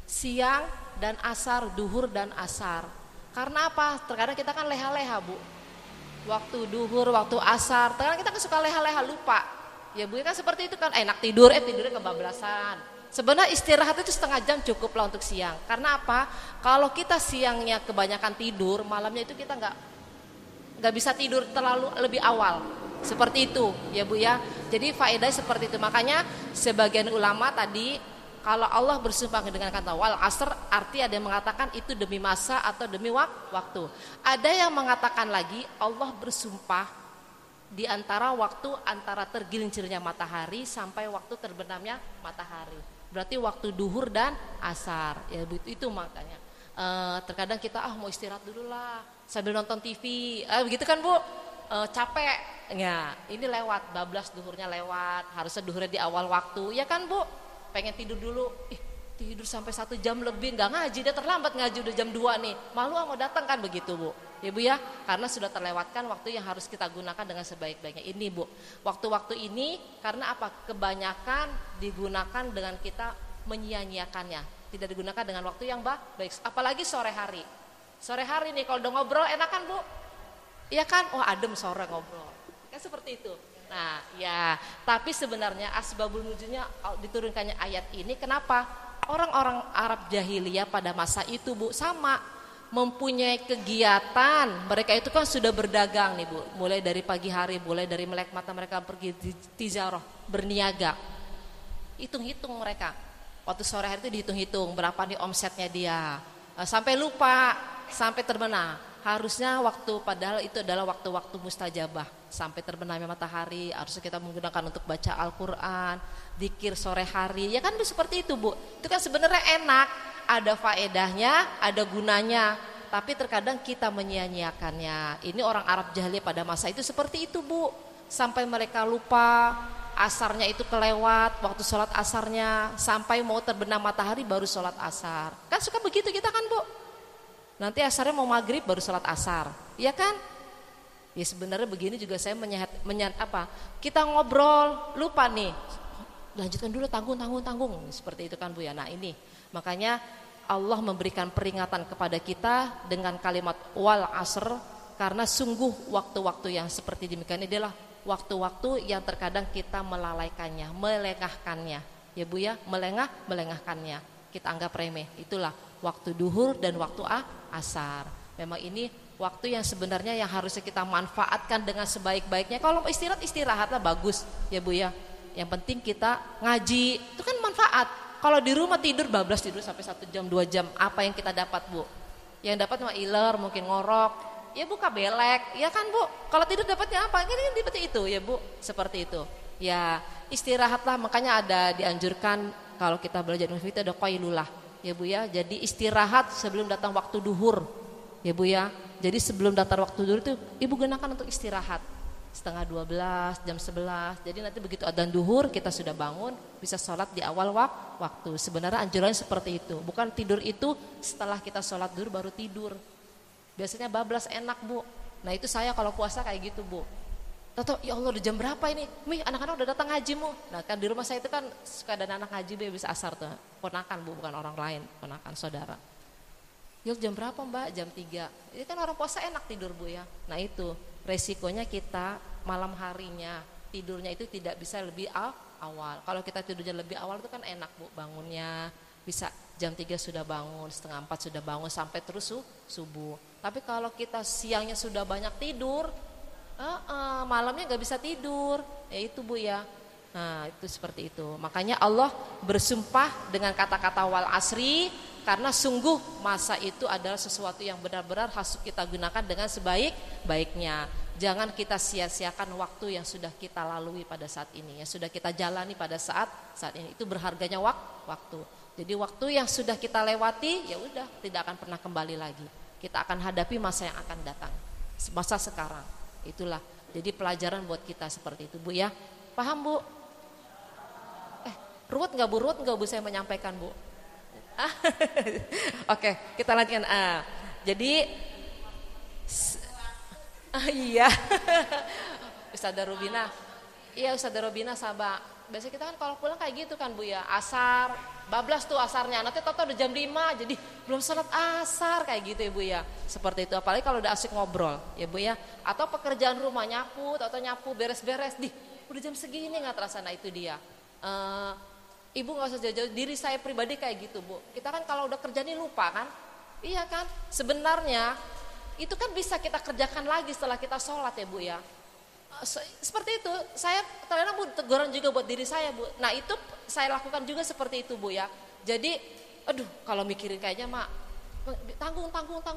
Siang dan asar, duhur dan asar. Karena apa? Terkadang kita kan leha-leha Bu. Waktu duhur, waktu asar, terkadang kita kan suka leha-leha lupa. Ya Bu kan seperti itu kan, enak tidur, tidurnya kebablasan. Sebenarnya istirahat itu 1/2 jam cukup lah untuk siang. Karena apa? Kalau kita siangnya kebanyakan tidur, malamnya itu kita nggak bisa tidur terlalu lebih awal. Seperti itu ya Bu ya. Jadi faedah seperti itu. Makanya sebagian ulama tadi kalau Allah bersumpah dengan kata wal asr, arti ada yang mengatakan itu demi masa atau demi waktu. Ada yang mengatakan lagi Allah bersumpah di antara waktu antara tergelincirnya matahari sampai waktu terbenamnya matahari. Berarti waktu duhur dan asar. Ya itu makanya. Terkadang kita mau istirahat dulu lah sambil nonton TV. Begitu kan Bu? Capek. Ya, ini lewat bablas duhurnya lewat. Harusnya duhurnya di awal waktu. Ya kan Bu? Pengen tidur dulu. Tidur sampai 1 jam lebih nggak ngaji, dia terlambat ngaji udah jam 2 nih. Malu mau datang kan begitu Bu. Ya Bu ya, karena sudah terlewatkan waktu yang harus kita gunakan dengan sebaik-baiknya. Ini Bu, waktu-waktu ini karena apa? Kebanyakan digunakan dengan kita menyia-nyiakannya. Tidak digunakan dengan waktu yang baik. Apalagi sore hari. Sore hari nih kalau udah ngobrol enak kan Bu? Iya kan? Oh adem sore ngobrol. Kan seperti itu. Nah ya, tapi sebenarnya asbabul nuzulnya diturunkannya ayat ini kenapa? Orang-orang Arab jahiliyah pada masa itu Bu sama mempunyai kegiatan. Mereka itu kan sudah berdagang nih Bu, mulai dari pagi hari, mulai dari melek mata mereka pergi tijarah, berniaga. Hitung-hitung mereka. Waktu sore hari itu dihitung-hitung berapa nih omsetnya dia. Sampai lupa, sampai terbenam. Harusnya waktu, padahal itu adalah waktu-waktu mustajabah. Sampai terbenamnya matahari, harusnya kita menggunakan untuk baca Al-Quran, dzikir sore hari. Ya kan seperti itu Bu. Itu kan sebenarnya enak. Ada faedahnya, ada gunanya, tapi terkadang kita menyia-nyiakannya. Ini orang Arab jahiliyah pada masa itu seperti itu Bu. Sampai mereka lupa, asarnya itu kelewat, waktu sholat asarnya, sampai mau terbenam matahari baru sholat asar. Kan suka begitu kita kan Bu. Nanti asarnya mau maghrib baru sholat asar, ya kan? Ya sebenarnya begini juga saya kita ngobrol, lupa nih. Lanjutkan dulu, tanggung. Seperti itu kan Bu ya. Nah ini makanya Allah memberikan peringatan kepada kita dengan kalimat wal asr, karena sungguh waktu-waktu yang seperti demikian ini adalah waktu-waktu yang terkadang kita melalaikannya, melengahkannya. Ya Bu ya, melengahkannya. kita anggap remeh. Itulah waktu duhur dan waktu asar. Memang ini waktu yang sebenarnya yang harusnya kita manfaatkan dengan sebaik-baiknya. Kalau istirahatlah bagus ya Bu ya. Yang penting kita ngaji, itu kan manfaat. Kalau di rumah tidur bablas tidur sampai 1 jam 2 jam, apa yang kita dapat Bu? Yang dapat cuma iler, mungkin ngorok, ya buka belek, ya kan Bu? Kalau tidur dapatnya apa? Ini kan seperti itu ya Bu, seperti itu. Ya istirahatlah, makanya ada dianjurkan kalau kita belajar ilmu itu ada qailulah ya Bu ya. Jadi istirahat sebelum datang waktu duhur ya Bu ya. Jadi sebelum datang waktu duhur itu Ibu gunakan untuk istirahat. Setengah 12, jam 11. Jadi nanti begitu adzan duhur kita sudah bangun, bisa sholat di awal waktu. Sebenarnya anjurannya seperti itu. Bukan tidur itu setelah kita sholat duhur baru tidur. Biasanya bablas enak Bu. Nah itu saya kalau puasa kayak gitu Bu. Tahu ya Allah udah jam berapa ini? Mih anak-anak udah datang ngaji mu. Nah kan di rumah saya itu kan suka ada anak ngaji habis asar tuh. Ponakan Bu, bukan orang lain, ponakan saudara. Yuk jam berapa Mbak? Jam 3. Ini kan orang puasa enak tidur Bu ya. Nah itu resikonya kita malam harinya tidurnya itu tidak bisa lebih awal. Kalau kita tidurnya lebih awal itu kan enak Bu, bangunnya bisa jam 3 sudah bangun, setengah 4 sudah bangun sampai terus subuh. Tapi kalau kita siangnya sudah banyak tidur, malamnya gak bisa tidur, ya itu Bu ya. Nah itu seperti itu. Makanya Allah bersumpah dengan kata-kata wal asri, karena sungguh masa itu adalah sesuatu yang benar-benar harus kita gunakan dengan sebaik-baiknya. Jangan kita sia-siakan waktu yang sudah kita lalui pada saat ini, yang sudah kita jalani pada saat ini. Itu berharganya waktu. Jadi waktu yang sudah kita lewati ya udah tidak akan pernah kembali lagi. Kita akan hadapi masa yang akan datang, masa sekarang. Itulah. Jadi pelajaran buat kita seperti itu Bu ya. Paham Bu? Ruwet nggak Bu saya menyampaikan Bu? Oke, kita lanjutkan. Jadi iya. Ustazah Rubina. Iya Ustazah Rubina sabar. Biasanya kita kan kalau pulang kayak gitu kan Bu ya. Asar, bablas tuh asarnya. Nanti toto udah jam 5 jadi belum sholat asar kayak gitu ya Bu ya. Seperti itu apalagi kalau udah asik ngobrol ya Bu ya. Atau pekerjaan rumah nyapu atau nyapu beres-beres udah jam segini nggak terasa. Nah itu dia. Ibu gak usah jauh-jauh, diri saya pribadi kayak gitu Bu. Kita kan kalau udah kerja nih lupa kan. Iya kan, sebenarnya itu kan bisa kita kerjakan lagi setelah kita sholat ya Bu ya. Seperti itu, saya ternyata Bu teguran juga buat diri saya Bu. Nah itu saya lakukan juga seperti itu Bu ya. Jadi aduh kalau mikirin kayaknya mak tanggung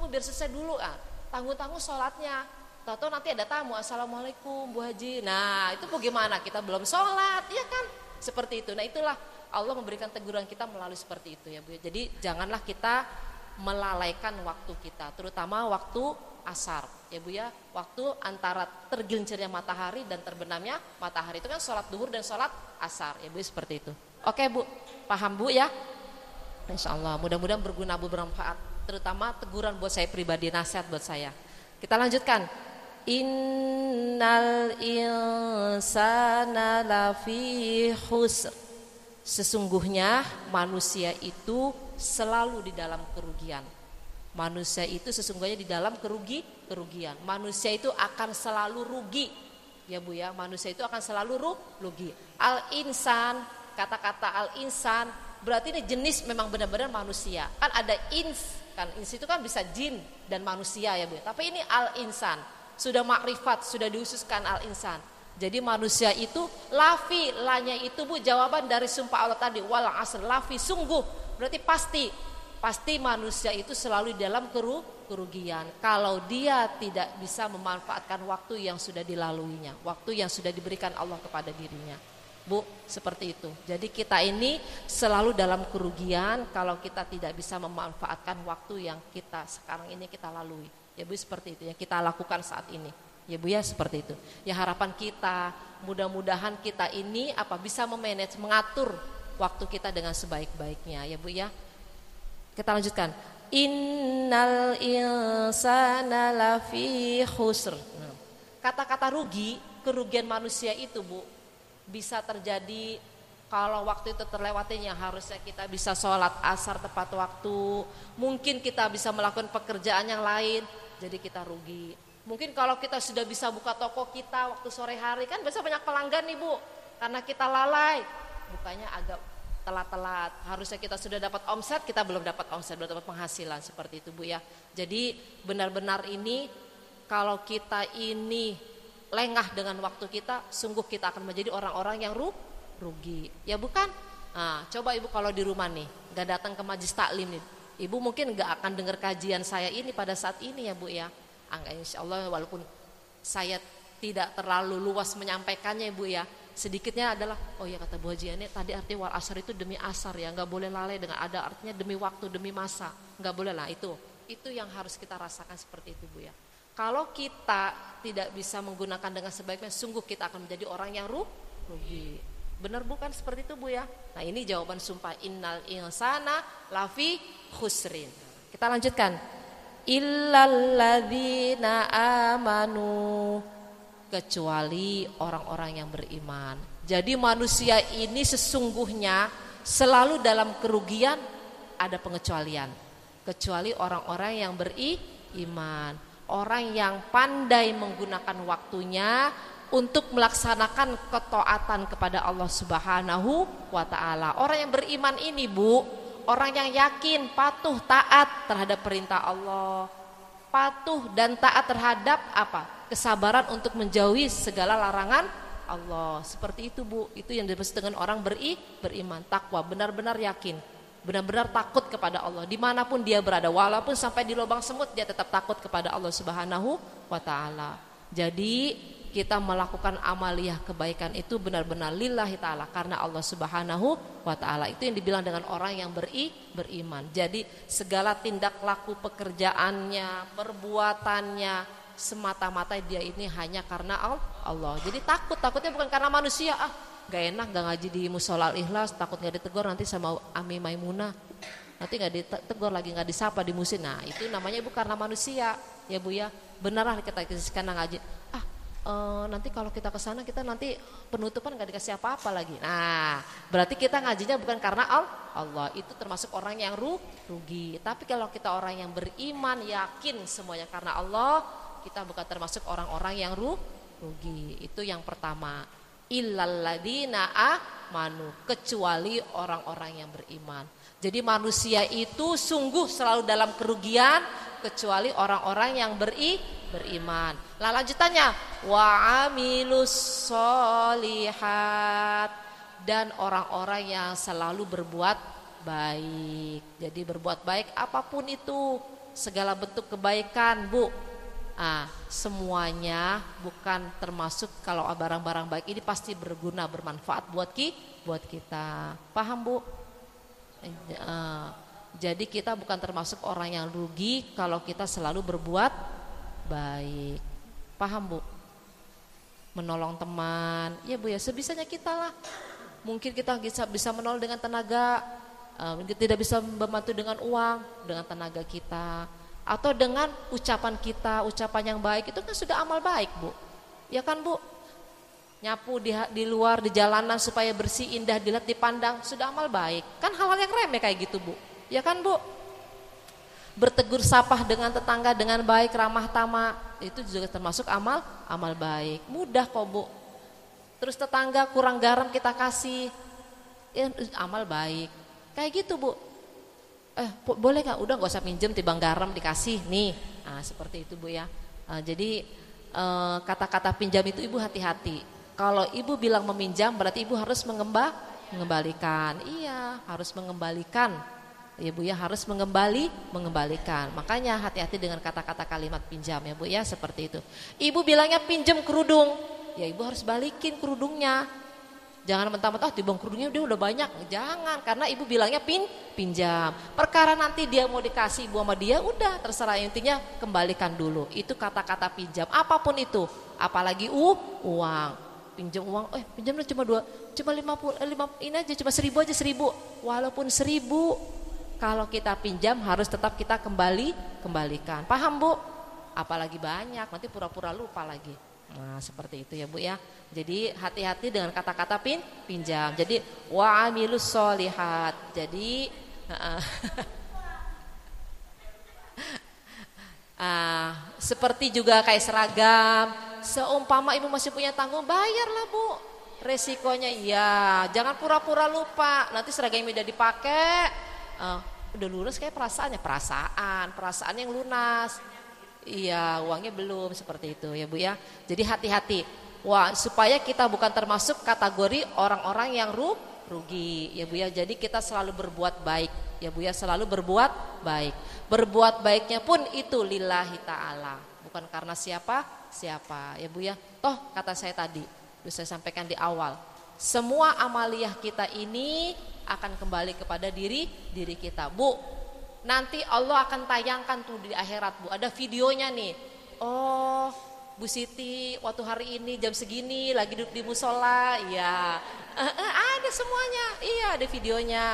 biar selesai dulu tanggung sholatnya. Tahu nanti ada tamu, assalamualaikum Bu Haji. Nah itu bagaimana, kita belum sholat, iya kan. Seperti itu, nah itulah Allah memberikan teguran kita melalui seperti itu ya Bu. Jadi janganlah kita melalaikan waktu kita, terutama waktu asar ya Bu ya. Waktu antara tergelincirnya matahari dan terbenamnya matahari itu kan sholat duhur dan sholat asar ya Bu, seperti itu. Oke Bu, paham Bu ya? Insya Allah mudah-mudahan berguna Bu, bermanfaat. Terutama teguran buat saya pribadi, nasihat buat saya. Kita lanjutkan. Innal insana lafi khusr. Sesungguhnya manusia itu selalu di dalam kerugian. Manusia itu sesungguhnya di dalam kerugian. Manusia itu akan selalu rugi. Ya Bu ya, manusia itu akan selalu rugi. Al-insan, kata-kata al-insan berarti ini jenis memang benar-benar manusia. Kan ada ins itu kan bisa jin dan manusia ya Bu. Tapi ini al-insan, sudah makrifat, sudah dihususkan al-insan. Jadi manusia itu lafi, lanya itu Bu jawaban dari sumpah Allah tadi, wal asr, lafi sungguh, berarti pasti manusia itu selalu di dalam kerugian kalau dia tidak bisa memanfaatkan waktu yang sudah dilaluinya, waktu yang sudah diberikan Allah kepada dirinya Bu, seperti itu. Jadi kita ini selalu dalam kerugian kalau kita tidak bisa memanfaatkan waktu yang kita sekarang ini kita lalui ya Bu, seperti itu yang kita lakukan saat ini ya Bu ya, seperti itu. Ya harapan kita mudah-mudahan kita ini bisa memanage, mengatur waktu kita dengan sebaik-baiknya ya Bu ya. Kita lanjutkan. Innal insana lafi khusr. Kata-kata rugi, kerugian manusia itu Bu bisa terjadi kalau waktu itu terlewatinya. Harusnya kita bisa sholat asar tepat waktu, mungkin kita bisa melakukan pekerjaan yang lain, jadi kita rugi. Mungkin kalau kita sudah bisa buka toko kita waktu sore hari, kan biasa banyak pelanggan nih Bu, karena kita lalai, bukanya agak telat-telat. Harusnya kita sudah dapat omset, kita belum dapat omset, belum dapat penghasilan, seperti itu Bu ya. Jadi benar-benar ini kalau kita ini lengah dengan waktu kita, sungguh kita akan menjadi orang-orang yang rugi. Ya bukan? Nah, coba Ibu kalau di rumah nih, gak datang ke majelis taklim nih, Ibu mungkin gak akan dengar kajian saya ini pada saat ini ya Bu ya. Insya Allah walaupun saya tidak terlalu luas menyampaikannya Bu ya, sedikitnya adalah oh ya kata Bu Haji ini tadi artinya wal asar itu demi asar ya, nggak boleh lalai dengan ada artinya demi waktu demi masa, nggak boleh lah. Itu yang harus kita rasakan seperti itu Bu ya. Kalau kita tidak bisa menggunakan dengan sebaiknya, sungguh kita akan menjadi orang yang rugi. Benar bukan seperti itu Bu ya? Nah ini jawaban sumpah innal insana lafi khusrin. Kita lanjutkan. Illalladzina amanu, kecuali orang-orang yang beriman. Jadi manusia ini sesungguhnya selalu dalam kerugian, ada pengecualian. Kecuali orang-orang yang beriman, orang yang pandai menggunakan waktunya untuk melaksanakan ketaatan kepada Allah Subhanahu wa taala. Orang yang beriman ini Bu, orang yang yakin, patuh, taat terhadap perintah Allah, patuh dan taat terhadap apa? Kesabaran untuk menjauhi segala larangan Allah. Seperti itu Bu, itu yang dimaksud dengan orang beriman, takwa, benar-benar yakin, benar-benar takut kepada Allah dimanapun dia berada, walaupun sampai di lubang semut dia tetap takut kepada Allah Subhanahu wa taala. Jadi kita melakukan amaliyah kebaikan itu benar-benar lillahi ta'ala, karena Allah Subhanahu wa ta'ala. Itu yang dibilang dengan orang yang beriman. Jadi segala tindak laku pekerjaannya, perbuatannya, semata-mata dia ini hanya karena Allah. Jadi takutnya bukan karena manusia. Gak enak gak ngaji di Musola Al-Ikhlas, takut gak ditegur nanti sama Ami Maimunah, nanti gak ditegur lagi, gak disapa di musin. Nah itu namanya bukan karena manusia ya Bu ya. Benarlah kita sekarang ngaji, nanti kalau kita ke sana kita nanti penutupan gak dikasih apa-apa lagi. Nah, berarti kita ngajinya bukan karena Allah. Itu termasuk orang yang rugi. Tapi kalau kita orang yang beriman, yakin semuanya karena Allah, kita bukan termasuk orang-orang yang rugi. Itu yang pertama. Illalladzina amanu, kecuali orang-orang yang beriman. Jadi manusia itu sungguh selalu dalam kerugian kecuali orang-orang yang beriman. Lah lanjutannya wa amilus solihat, dan orang-orang yang selalu berbuat baik. Jadi berbuat baik apapun itu, segala bentuk kebaikan Bu. Semuanya bukan termasuk kalau barang-barang baik ini pasti berguna, bermanfaat buat kita. Paham Bu? Jadi kita bukan termasuk orang yang rugi kalau kita selalu berbuat baik. Paham Bu? Menolong teman, ya Bu ya, sebisanya kita lah. Mungkin kita bisa menolong dengan tenaga, tidak bisa membantu dengan uang, dengan tenaga kita, atau dengan ucapan kita, ucapan yang baik, itu kan sudah amal baik Bu. Ya kan Bu? Nyapu di luar, di jalanan supaya bersih, indah, dilihat, dipandang, sudah amal baik. Kan hal-hal yang remeh kayak gitu Bu. Ya kan Bu? Bertegur sapah dengan tetangga dengan baik, ramah tamah, itu juga termasuk amal baik. Mudah kok Bu. Terus tetangga kurang garam kita kasih, ya, amal baik. Kayak gitu Bu. Boleh gak? Udah gak usah pinjem, tibang garam dikasih nih. Seperti itu Bu ya. Jadi kata-kata pinjam itu Ibu hati-hati. Kalau Ibu bilang meminjam berarti Ibu harus mengembalikan. Iya, harus mengembalikan. Ya Bu ya, harus mengembalikan. Makanya hati-hati dengan kata-kata kalimat pinjam ya Bu ya, seperti itu. Ibu bilangnya pinjam kerudung, ya Ibu harus balikin kerudungnya. Jangan mentah-mentah dibang kerudungnya dia udah banyak. Jangan, karena Ibu bilangnya pinjam. Perkara nanti dia mau dikasih Ibu sama dia, udah terserah, intinya kembalikan dulu. Itu kata-kata pinjam, apapun itu. Apalagi uang. Pinjam uang, pinjamnya cuma 50, ini aja cuma 1.000 aja, 1.000. Walaupun 1.000, kalau kita pinjam harus tetap kita kembalikan. Paham Bu? Apalagi banyak, nanti pura-pura lupa lagi. Nah seperti itu ya Bu ya. Jadi hati-hati dengan kata-kata pinjam. Jadi wa amilus solihat. Jadi seperti juga kayak seragam. Seumpama Ibu masih punya tanggung, bayarlah Bu. Resikonya iya, jangan pura-pura lupa. Nanti seragam udah dipakai, udah lunas kayak perasaan yang lunas. Iya, uangnya belum, seperti itu ya Bu ya. Jadi hati-hati. Wah, supaya kita bukan termasuk kategori orang-orang yang rugi ya Bu ya. Jadi kita selalu berbuat baik ya Bu ya, selalu berbuat baik. Berbuat baiknya pun itu lillahi ta'ala, bukan karena siapa ya Bu ya. Toh kata saya tadi, sudah saya sampaikan di awal, semua amaliyah kita ini akan kembali kepada diri kita Bu. Nanti Allah akan tayangkan tuh di akhirat Bu, ada videonya nih. Oh, Bu Siti waktu hari ini jam segini lagi duduk di musola, ya ada semuanya, iya ada videonya.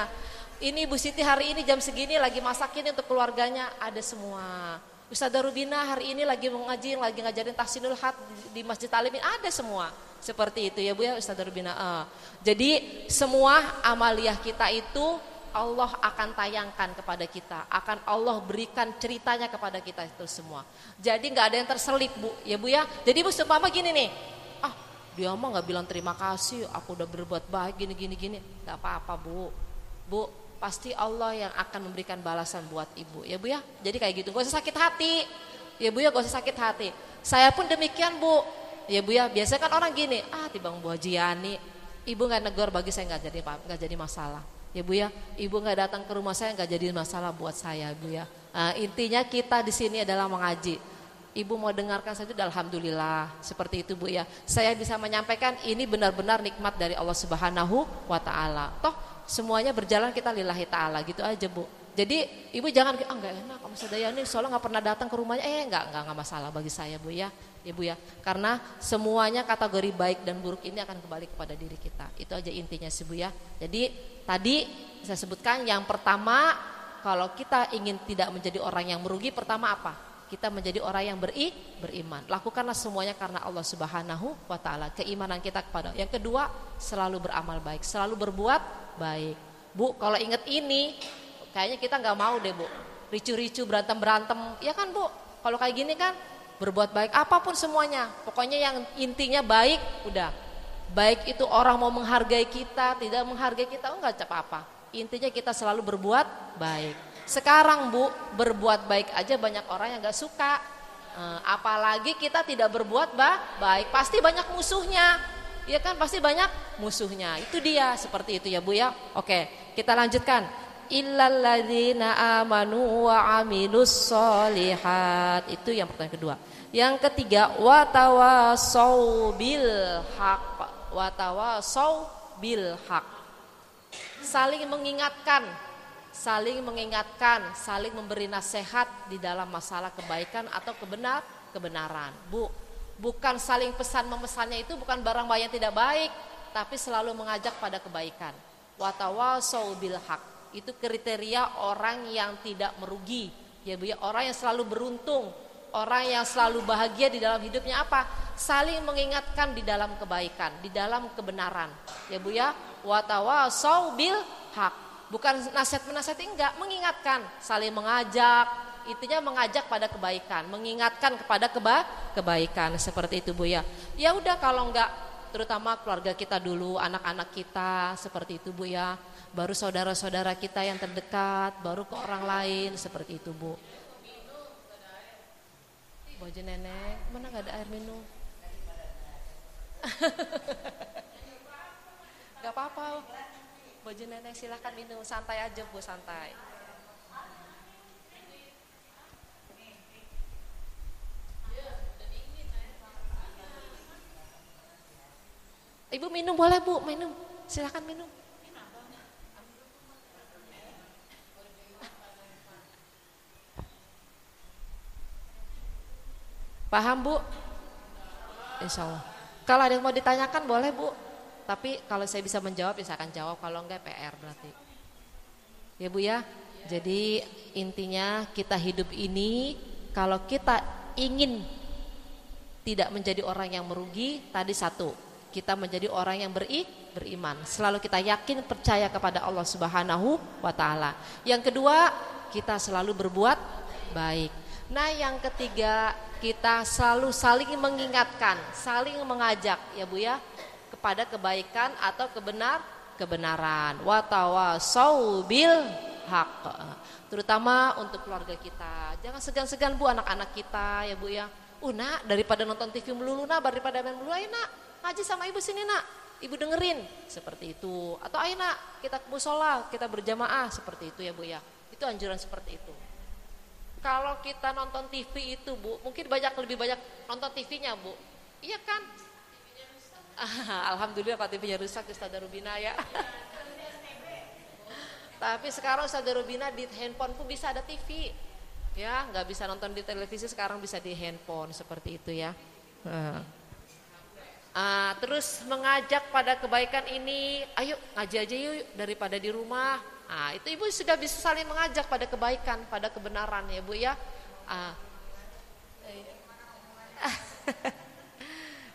Ini Bu Siti hari ini jam segini lagi masakin untuk keluarganya, ada semua. Ustadzah Rubina hari ini lagi lagi ngajarin tahsinul khat di Masjid Talimin, ada semua. Seperti itu ya Bu ya Ustadzah Rubina. Jadi semua amaliyah kita itu Allah akan tayangkan kepada kita, akan Allah berikan ceritanya kepada kita itu semua. Jadi nggak ada yang terselip Bu ya Bu ya. Jadi Bu seumpama gini nih, dia mah nggak bilang terima kasih, aku udah berbuat baik gini, nggak apa-apa Bu, pasti Allah yang akan memberikan balasan buat Ibu ya Bu ya. Jadi kayak gitu, gak usah sakit hati ya Bu ya, gak usah sakit hati. Saya pun demikian Bu ya Bu ya. Biasanya kan orang gini, tibang Bu Haji Yani, Ibu nggak negor, bagi saya nggak jadi masalah ya Bu ya. Ibu nggak datang ke rumah saya nggak jadi masalah buat saya Bu ya. Intinya kita di sini adalah mengaji. Ibu mau dengarkan saja, alhamdulillah, seperti itu Bu ya. Saya bisa menyampaikan ini benar-benar nikmat dari Allah Subhanahu wa taala. Toh semuanya berjalan kita lillahi ta'ala gitu aja Bu. Jadi Ibu jangan enggak enak kamu Sadayani soalnya enggak pernah datang ke rumahnya. Enggak masalah bagi saya Bu ya. Ibu ya. Karena semuanya kategori baik dan buruk ini akan kembali kepada diri kita. Itu aja intinya sih Bu ya. Jadi tadi saya sebutkan yang pertama, kalau kita ingin tidak menjadi orang yang merugi, pertama apa? Kita menjadi orang yang beriman. Lakukanlah semuanya karena Allah Subhanahu wa taala, keimanan kita kepada. Yang kedua, selalu beramal baik, selalu berbuat baik. Bu, kalau ingat ini kayaknya kita nggak mau deh Bu. Ricu-ricu, berantem, ya kan Bu? Kalau kayak gini kan berbuat baik apapun semuanya. Pokoknya yang intinya baik, udah. Baik itu orang mau menghargai kita, tidak menghargai kita, enggak apa-apa. Intinya kita selalu berbuat baik. Sekarang Bu, berbuat baik aja banyak orang yang gak suka. Apalagi kita tidak berbuat baik, pasti banyak musuhnya. Ya kan, pasti banyak musuhnya. Itu dia, seperti itu ya Bu ya. Oke, kita lanjutkan. Illalladzina amanu wa amilus solihat. Itu yang pertanyaan kedua. Yang ketiga, watawasau bil haq. Watawasau bil haq. Saling mengingatkan, saling memberi nasihat di dalam masalah kebaikan atau kebenaran. Bu, bukan saling pesan memesannya itu bukan barang yang tidak baik, tapi selalu mengajak pada kebaikan. Watawasau bil haq. Itu kriteria orang yang tidak merugi. Ya Bu ya, orang yang selalu beruntung, orang yang selalu bahagia di dalam hidupnya apa? Saling mengingatkan di dalam kebaikan, di dalam kebenaran. Ya Bu ya, watawasau bil haq. Bukan nasihat-menasihati, enggak, mengingatkan, saling mengajak, intinya mengajak pada kebaikan, mengingatkan kepada kebaikan, seperti itu Bu ya. Ya udah, kalau enggak, terutama keluarga kita dulu, anak-anak kita, seperti itu Bu ya. Baru saudara-saudara kita yang terdekat, baru ke orang lain, seperti itu Bu. Baju nenek, mana enggak ada air minum? Enggak apa-apa. Baju nenek silahkan minum, santai aja Bu, santai. Ibu minum boleh Bu, minum, silahkan minum. Paham Bu? Insya Allah. Kalau ada yang mau ditanyakan boleh Bu. Tapi kalau saya bisa menjawab ya saya akan jawab, kalau enggak PR berarti. Ya Bu ya. Jadi intinya kita hidup ini, kalau kita ingin tidak menjadi orang yang merugi, tadi satu, kita menjadi orang yang beriman. Selalu kita yakin, percaya kepada Allah Subhanahu wa taala. Yang kedua, kita selalu berbuat baik. Nah, yang ketiga, kita selalu saling mengingatkan, saling mengajak ya Bu ya, kepada kebaikan atau kebenaran. Wa tawasau bil haq. Terutama untuk keluarga kita. Jangan segan-segan Bu, anak-anak kita ya Bu ya. Nak, daripada nonton TV melulu nak, daripada main melulu, ayo nak ngaji sama ibu sini nak, ibu dengerin, seperti itu. Atau ayo nak kita ke musola, kita berjamaah, seperti itu ya Bu ya. Itu anjuran seperti itu. Kalau kita nonton TV itu Bu, mungkin lebih banyak nonton TV-nya Bu. Iya kan? Alhamdulillah Pak, TV-nya rusak Ustazah Rubina ya. Tapi sekarang Ustazah Rubina di handphone pun bisa ada TV. Ya, nggak bisa nonton di televisi, sekarang bisa di handphone, seperti itu ya. Terus mengajak pada kebaikan ini, ayo ngaji aja yuk daripada di rumah. Itu ibu sudah bisa saling mengajak pada kebaikan, pada kebenaran ya Bu ya.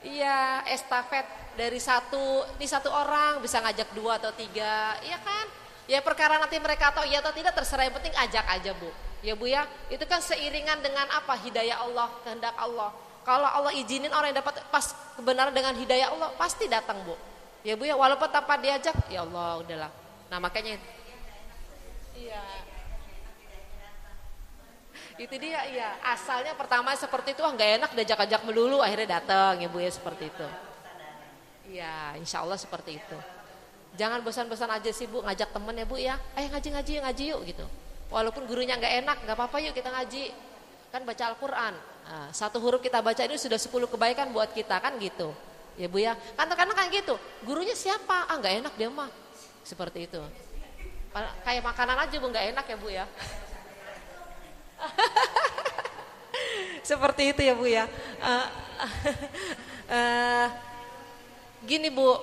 Iya, estafet dari satu orang bisa ngajak 2 atau 3, iya kan? Ya perkara nanti mereka tahu iya atau tidak terserah, yang penting ajak aja Bu. Ya Bu ya, itu kan seiringan dengan apa? Hidayah Allah, kehendak Allah. Kalau Allah izinin orang yang dapat pas kebenaran dengan hidayah Allah, pasti datang Bu. Ya Bu ya, walaupun tanpa diajak, ya Allah udahlah. Nah makanya iya. Itu dia ya, asalnya pertama seperti itu nggak enak diajak-ajak melulu, akhirnya datang ya Bu ya, seperti itu. Iya, insya Allah seperti itu. Jangan bosan-bosan aja sih Bu ngajak temen ya Bu ya, ayo ngaji yuk gitu. Walaupun gurunya nggak enak, nggak apa-apa yuk kita ngaji. Kan baca Al-Quran, satu huruf kita baca ini sudah 10 kebaikan buat kita kan gitu. Ya Bu ya, kan terkadang kan gitu, gurunya siapa? Nggak enak dia mah, seperti itu. Kayak makanan aja Bu, nggak enak ya Bu ya. Seperti itu ya Bu ya. Gini Bu,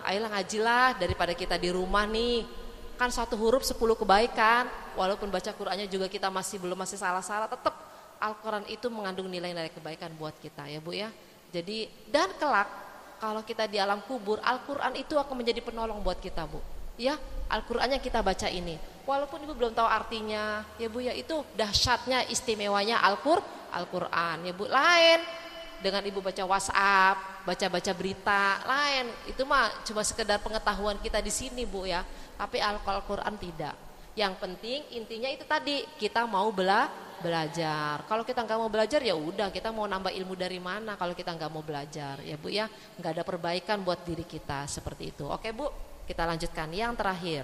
ayolah ngajilah daripada kita di rumah nih. Kan satu huruf 10 kebaikan. Walaupun baca Qur'annya juga kita masih salah-salah, tetap Al-Quran itu mengandung nilai-nilai kebaikan buat kita ya Bu ya. Jadi dan kelak kalau kita di alam kubur, Al-Quran itu akan menjadi penolong buat kita Bu. Ya, Al-Qur'annya kita baca ini. Walaupun Ibu belum tahu artinya, ya Bu ya, itu dahsyatnya, istimewanya Al-Qur'an. Ya Bu, lain dengan Ibu baca WhatsApp, baca berita, lain. Itu mah cuma sekedar pengetahuan kita di sini Bu ya. Tapi Al-Qur'an tidak. Yang penting intinya itu tadi, kita mau belajar. Kalau kita nggak mau belajar ya udah, kita mau nambah ilmu dari mana kalau kita nggak mau belajar ya Bu ya. Nggak ada perbaikan buat diri kita seperti itu. Oke Bu, kita lanjutkan yang terakhir.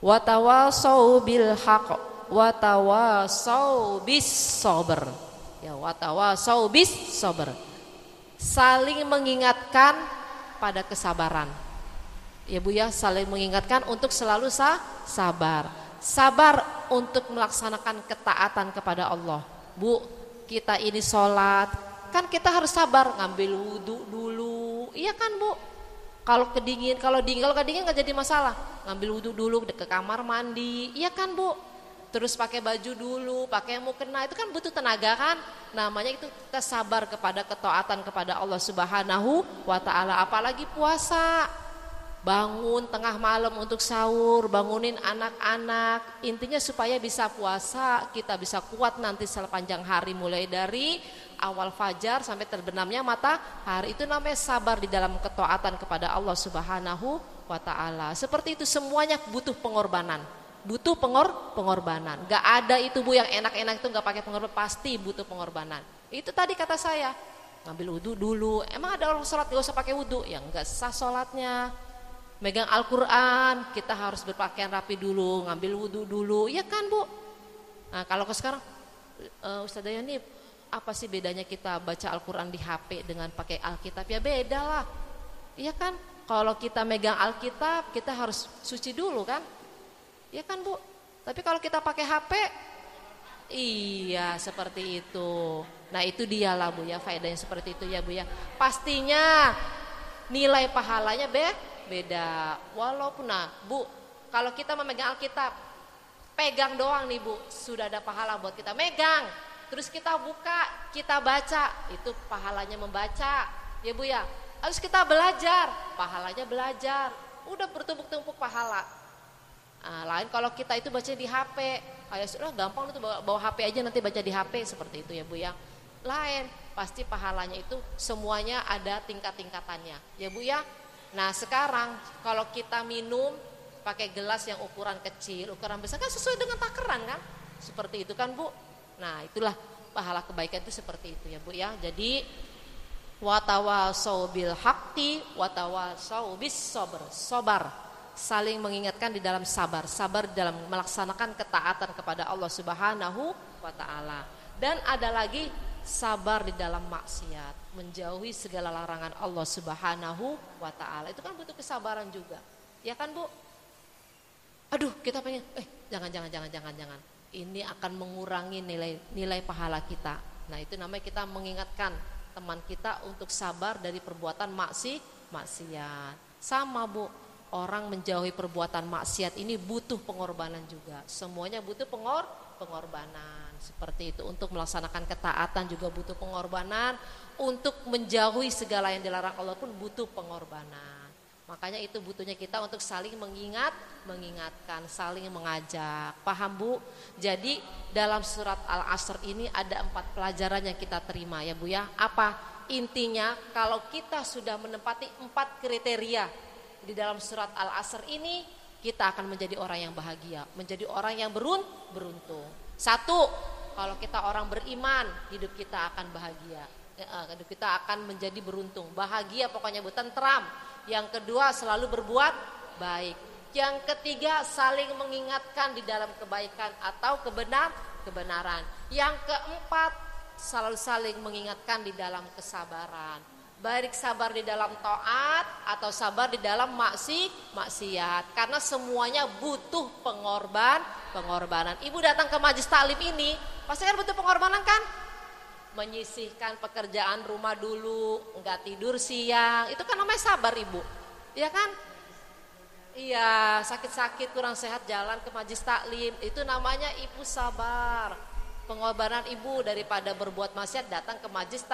Watawasau bil haq, watawasau bis sabr. Ya, watawasau bis sabr. Saling mengingatkan pada kesabaran. Ya Bu ya, saling mengingatkan untuk selalu sabar. Sabar untuk melaksanakan ketaatan kepada Allah. Bu, kita ini sholat, kan kita harus sabar ngambil wudhu dulu. Iya kan Bu? Kalau kedingin nggak jadi masalah. Ngambil wudhu dulu, ke kamar mandi, iya kan Bu? Terus pakai baju dulu, pakai mukena, itu kan butuh tenaga kan? Namanya itu kita sabar kepada ketaatan kepada Allah Subhanahu wa Ta'ala. Apalagi puasa, bangun tengah malam untuk sahur, bangunin anak-anak. Intinya supaya bisa puasa, kita bisa kuat nanti sepanjang hari, mulai dari awal fajar sampai terbenamnya matahari. Itu namanya sabar di dalam ketaatan kepada Allah Subhanahu wa Ta'ala. Seperti itu, semuanya butuh pengorbanan. Butuh pengorbanan. Gak ada itu Bu yang enak-enak itu gak pakai pengorbanan, pasti butuh pengorbanan. Itu tadi kata saya, ngambil wudhu dulu. Emang ada orang sholat gak usah pakai wudhu? Ya gak sah sholatnya. Megang Al-Quran, kita harus berpakaian rapi dulu, ngambil wudhu dulu, ya kan Bu? Nah kalau sekarang, Ustazah Yani, apa sih bedanya kita baca Al-Quran di HP dengan pakai Alkitab? Ya beda lah, iya kan? Kalau kita megang Alkitab, kita harus suci dulu kan? Ya kan Bu? Tapi kalau kita pakai HP, iya seperti itu. Nah itu dialah Bu ya, faedahnya seperti itu ya Bu ya. Pastinya nilai pahalanya beda. Walaupun Bu, kalau kita memegang Alkitab, pegang doang nih Bu, sudah ada pahala buat kita megang. Terus kita buka, kita baca, itu pahalanya membaca. Ya Bu ya. Harus kita belajar, pahalanya belajar. Udah bertumpuk-tumpuk pahala. Lain kalau kita itu baca di HP, kayak sudah gampang itu bawa HP aja nanti baca di HP, seperti itu ya Bu ya. Lain, pasti pahalanya itu semuanya ada tingkat-tingkatannya. Ya Bu ya. Nah sekarang kalau kita minum pakai gelas yang ukuran kecil, ukuran besar kan sesuai dengan takaran kan? Seperti itu kan Bu. Nah itulah pahala kebaikan itu seperti itu ya Bu ya. Jadi watawasau bil haqqi watawasau bis sabr. Sabar, saling mengingatkan di dalam sabar, sabar dalam melaksanakan ketaatan kepada Allah Subhanahu wa taala. Dan ada lagi sabar di dalam maksiat, menjauhi segala larangan Allah Subhanahu wa taala. Itu kan butuh kesabaran juga. Ya kan Bu? Aduh, kita pengen jangan. Ini akan mengurangi nilai pahala kita. Nah, itu namanya kita mengingatkan teman kita untuk sabar dari perbuatan maksiat. Sama Bu, orang menjauhi perbuatan maksiat ini butuh pengorbanan juga. Semuanya butuh pengorbanan. Seperti itu, untuk melaksanakan ketaatan juga butuh pengorbanan, untuk menjauhi segala yang dilarang Allah pun butuh pengorbanan. Makanya itu butuhnya kita untuk saling mengingatkan, saling mengajak. Paham Bu? Jadi dalam surat Al-Asr ini ada 4 pelajaran yang kita terima ya Bu ya. Apa? Intinya kalau kita sudah menempati 4 kriteria di dalam surat Al-Asr ini, kita akan menjadi orang yang bahagia, menjadi orang yang beruntung. 1, kalau kita orang beriman, hidup kita akan bahagia. Hidup kita akan menjadi beruntung, bahagia pokoknya Bu, tentram. Yang kedua, selalu berbuat baik. Yang ketiga, saling mengingatkan di dalam kebaikan atau kebenaran. Yang keempat, selalu saling mengingatkan di dalam kesabaran. Baik sabar di dalam taat atau sabar di dalam maksiat. Karena semuanya butuh pengorbanan. Ibu datang ke majelis taklim ini, pasti kan butuh pengorbanan kan? Menyisihkan pekerjaan rumah dulu, enggak tidur siang, itu kan namanya sabar Ibu, iya kan? Iya, sakit-sakit kurang sehat jalan ke majelis taklim, itu namanya Ibu sabar. Pengorbanan Ibu daripada berbuat maksiat datang ke majelis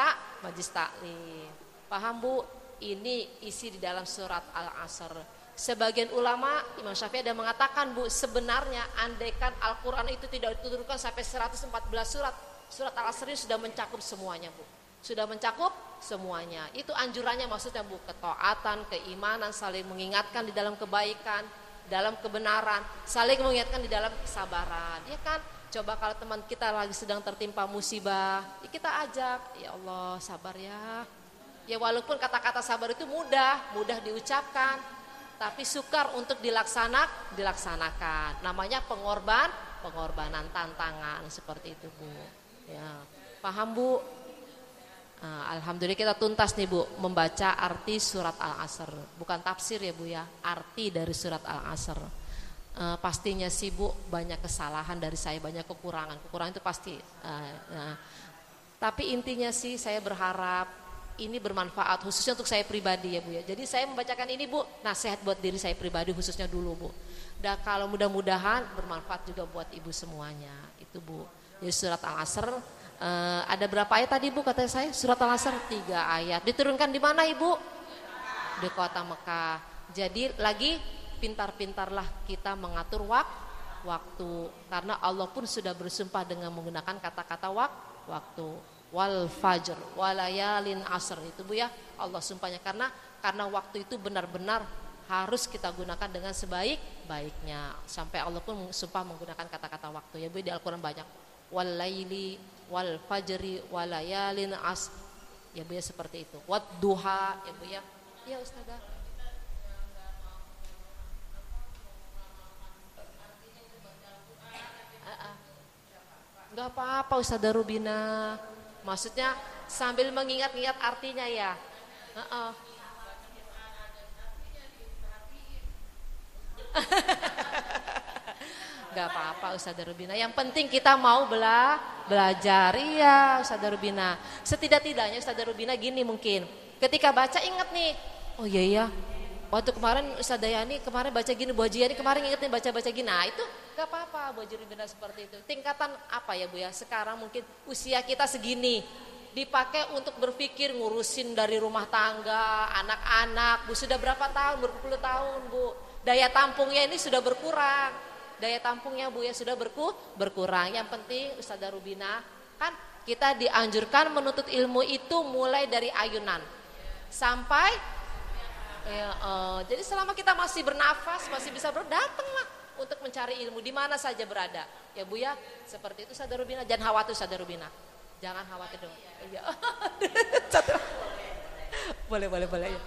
taklim. Paham Bu? Ini isi di dalam surat Al-Asr. Sebagian ulama, Imam Syafi'i ada mengatakan Bu, sebenarnya andaikan Al-Quran itu tidak diturunkan sampai 114 surat Al-Asr ini sudah mencakup semuanya Bu. Sudah mencakup semuanya. Itu anjurannya maksudnya Bu, ketaatan, keimanan, saling mengingatkan di dalam kebaikan, dalam kebenaran, saling mengingatkan di dalam kesabaran. Ya kan? Coba kalau teman kita lagi sedang tertimpa musibah, ya kita ajak, ya Allah sabar ya. Ya walaupun kata-kata sabar itu mudah diucapkan, tapi sukar untuk dilaksanakan. Namanya pengorbanan, tantangan seperti itu Bu. Ya, paham Bu? Alhamdulillah kita tuntas nih Bu membaca arti surat Al-Asr. Bukan tafsir ya Bu ya, arti dari surat Al-Asr. Pastinya sih Bu banyak kesalahan dari saya, banyak kekurangan itu pasti. Tapi intinya sih saya berharap ini bermanfaat khususnya untuk saya pribadi ya Bu ya. Jadi saya membacakan ini Bu, nasihat buat diri saya pribadi khususnya dulu Bu. Dan kalau mudah-mudahan bermanfaat juga buat Ibu semuanya. Itu Bu. Jadi surat Al-Asr ada berapa ayat tadi Bu kata saya? Surat Al-Asr 3 ayat. Diturunkan di mana Ibu? Di kota Mekah. Jadi lagi pintar-pintarlah kita mengatur waktu. Karena Allah pun sudah bersumpah dengan menggunakan kata-kata waktu. Wal fajr walayalin asr, itu Bu ya. Allah sumpahnya karena waktu itu benar-benar harus kita gunakan dengan sebaik-baiknya. Sampai Allah pun sumpah menggunakan kata-kata waktu ya Bu, di Al-Qur'an banyak. Wal laili wal fajri walayalin asr. Ya Bu ya, seperti itu. Wad duha ya Bu ya. Ya Ustazah. Enggak apa-apa Ustazah Rubina. Maksudnya sambil mengingat-ingat artinya ya. Gak apa-apa Ustazah Rubina. Yang penting kita mau belajar. Iya Ustazah Rubina. Setidak-tidaknya Ustazah Rubina gini mungkin. Ketika baca ingat nih. Oh iya ya. Waktu kemarin Ustazah Yani kemarin baca gini, Bu Haji Yani kemarin inget nih baca gini. Nah itu gak apa-apa Bu Haji Rubina seperti itu. Tingkatan apa ya Bu ya. Sekarang mungkin usia kita segini. Dipakai untuk berpikir ngurusin dari rumah tangga, anak-anak. Bu sudah berapa tahun? Berpuluh tahun Bu. Daya tampungnya ini sudah berkurang. Daya tampungnya Bu ya sudah berkurang. Yang penting Ustazah Rubina, kan kita dianjurkan menuntut ilmu itu mulai dari ayunan sampai Ya, jadi selama kita masih bernafas, masih bisa datanglah untuk mencari ilmu di mana saja berada. Ya Bu ya, seperti itu Ustazah Rubina. Jangan khawatir Ustazah Rubina. Jangan khawatir dong. Iya. Boleh ya.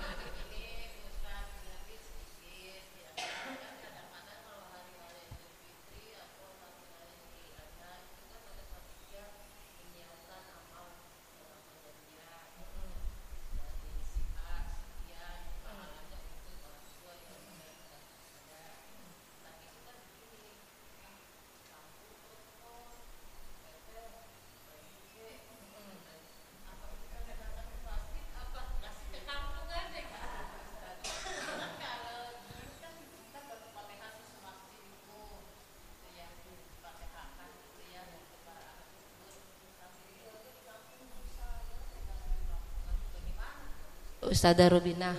Ustazah Rubina,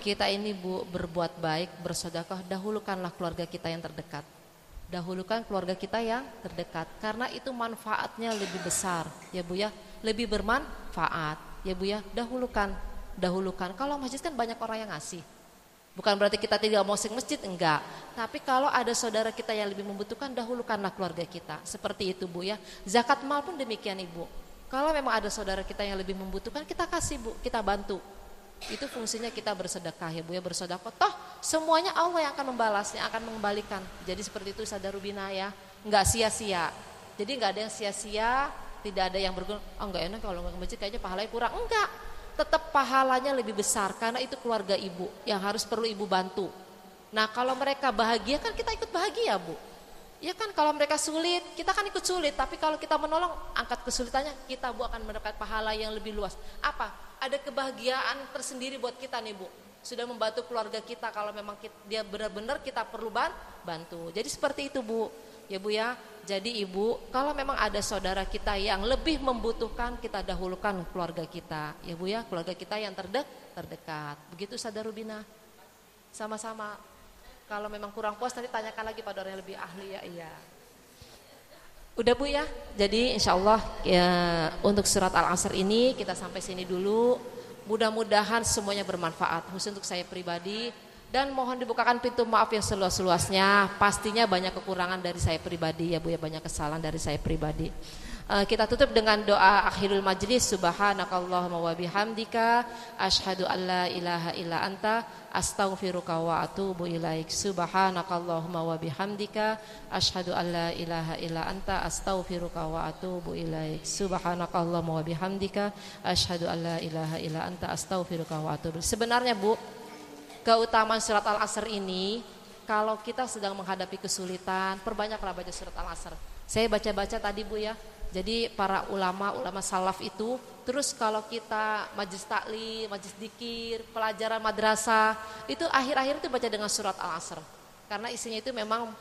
kita ini Bu berbuat baik, bersedekah, dahulukanlah keluarga kita yang terdekat. Dahulukan keluarga kita yang terdekat, karena itu manfaatnya lebih besar, ya Bu ya, lebih bermanfaat, ya Bu ya. Dahulukan. Kalau masjid kan banyak orang yang ngasih. Bukan berarti kita tidak mau sing masjid, enggak. Tapi kalau ada saudara kita yang lebih membutuhkan, dahulukanlah keluarga kita. Seperti itu Bu ya. Zakat mal pun demikian Ibu. Kalau memang ada saudara kita yang lebih membutuhkan, kita kasih Bu, kita bantu. Itu fungsinya kita bersedekah ya Bu ya, bersedekah. Toh semuanya Allah yang akan membalasnya, akan mengembalikan. Jadi seperti itu Ustazah Rubina ya, nggak sia-sia. Jadi nggak ada yang sia-sia, tidak ada yang berguna. Oh nggak enak kalau nggak ke masjid kayaknya pahalanya kurang. Enggak, tetap pahalanya lebih besar karena itu keluarga ibu yang harus perlu ibu bantu. Nah kalau mereka bahagia kan kita ikut bahagia Bu. Ya kan kalau mereka sulit, kita kan ikut sulit. Tapi kalau kita menolong, angkat kesulitannya, kita Bu akan mendapat pahala yang lebih luas. Apa? Ada kebahagiaan tersendiri buat kita nih Bu. Sudah membantu keluarga kita kalau memang dia benar-benar kita perlu bantu. Jadi seperti itu Bu. Ya Bu ya. Jadi Ibu, kalau memang ada saudara kita yang lebih membutuhkan, kita dahulukan keluarga kita. Ya Bu ya, keluarga kita yang terdekat. Begitu Ustazah Rubina. Sama-sama. Kalau memang kurang puas nanti tanyakan lagi pada orang yang lebih ahli ya. Iya. Udah Bu ya. Jadi insya Allah ya, untuk surat Al-Asr ini kita sampai sini dulu. Mudah-mudahan semuanya bermanfaat, khusus untuk saya pribadi. Dan mohon dibukakan pintu maaf yang seluas-luasnya. Pastinya banyak kekurangan dari saya pribadi ya Bu ya, banyak kesalahan dari saya pribadi. Kita tutup dengan doa akhirul majlis. Subhanakallahumma wa bihamdika asyhadu an la ilaha illa anta astaghfiruka wa atubu ilaik. Subhanakallahumma wa bihamdika asyhadu an la ilaha illa anta astaghfiruka wa atubu ilaik. Subhanakallahumma wa bihamdika asyhadu an la ilaha illa anta astaghfiruka wa atubu ilaik. Sebenarnya Bu, keutamaan surat Al-Asr ini, kalau kita sedang menghadapi kesulitan, perbanyaklah baca surat Al-Asr. Saya baca-baca tadi Bu ya. Jadi para ulama salaf itu, terus kalau kita majlis taklim, majlis dzikir, pelajaran madrasah, itu akhir-akhir itu baca dengan surat Al-Asr. Karena isinya itu memang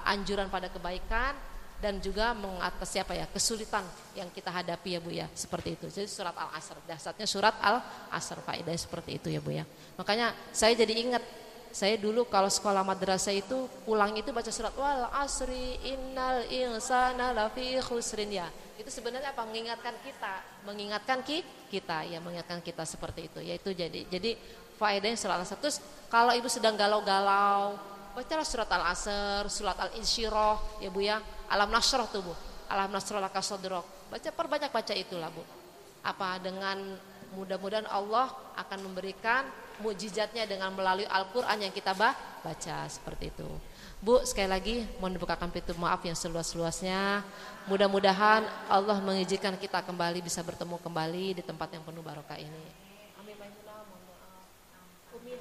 anjuran pada kebaikan dan juga mengatasi kesulitan yang kita hadapi ya Bu ya, seperti itu. Jadi surat Al-Asr, dasarnya surat Al-Asr, faedahnya seperti itu ya Bu ya. Makanya saya jadi ingat, saya dulu kalau sekolah madrasah itu pulang itu baca surat wal asri innal insana lafi khusrin ya. Itu sebenarnya mengingatkan kita kita seperti itu. Yaitu jadi faedahnya surat Al-Asr. Terus kalau ibu sedang galau-galau, bacalah surat Al-Asr, surat Al-Insyirah ya Bu ya. Alam Nasrah tuh Bu. Alam Nasrah laka sadrak. Perbanyak baca itulah Bu. Dengan mudah-mudahan Allah akan memberikan mukjizatnya dengan melalui Al-Quran yang kita baca seperti itu. Bu, sekali lagi mohon dibukakan pintu maaf yang seluas-luasnya. Mudah-mudahan Allah mengizinkan kita kembali bisa bertemu kembali di tempat yang penuh barokah ini. Amin. Mohon maaf. Umi,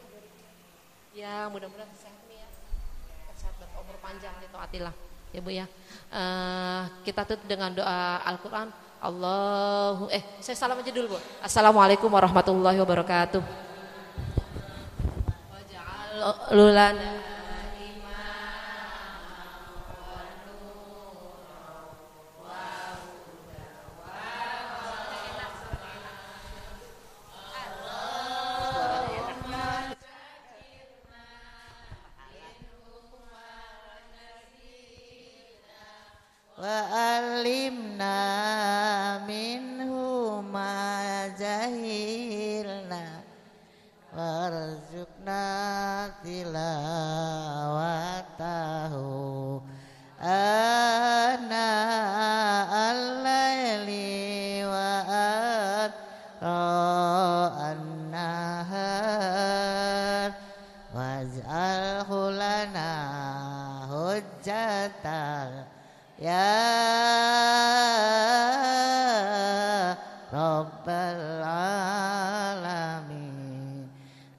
ya mudah-mudahan sehat nih ya. Sehat dan umur panjang di taatillah. Ya Bu ya. Kita tutup dengan doa Al-Quran. Saya salam aja dulu Bu. Assalamualaikum warahmatullahi wabarakatuh. Lulan wa alimna minhu ma jahilna warzuqna والنهار واجعله لنا حجة يا رب العالمين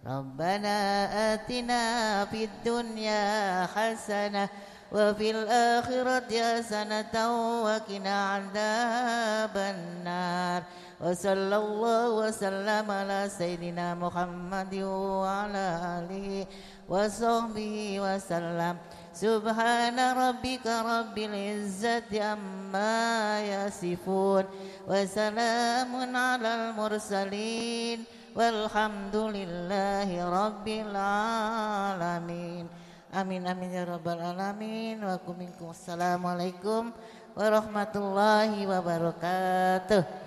ربنا آتنا في الدنيا حسنة وفي الآخرة حسنة وقنا عذاب النار وصلى الله وسلم على سيدنا محمد وعلى آله وصحبه وسلم سبحان ربك رب العزة عما يصفون وسلام على المرسلين والحمد لله رب العالمين Amin amin ya rabbal alamin. Wa assalamualaikum warahmatullahi wabarakatuh.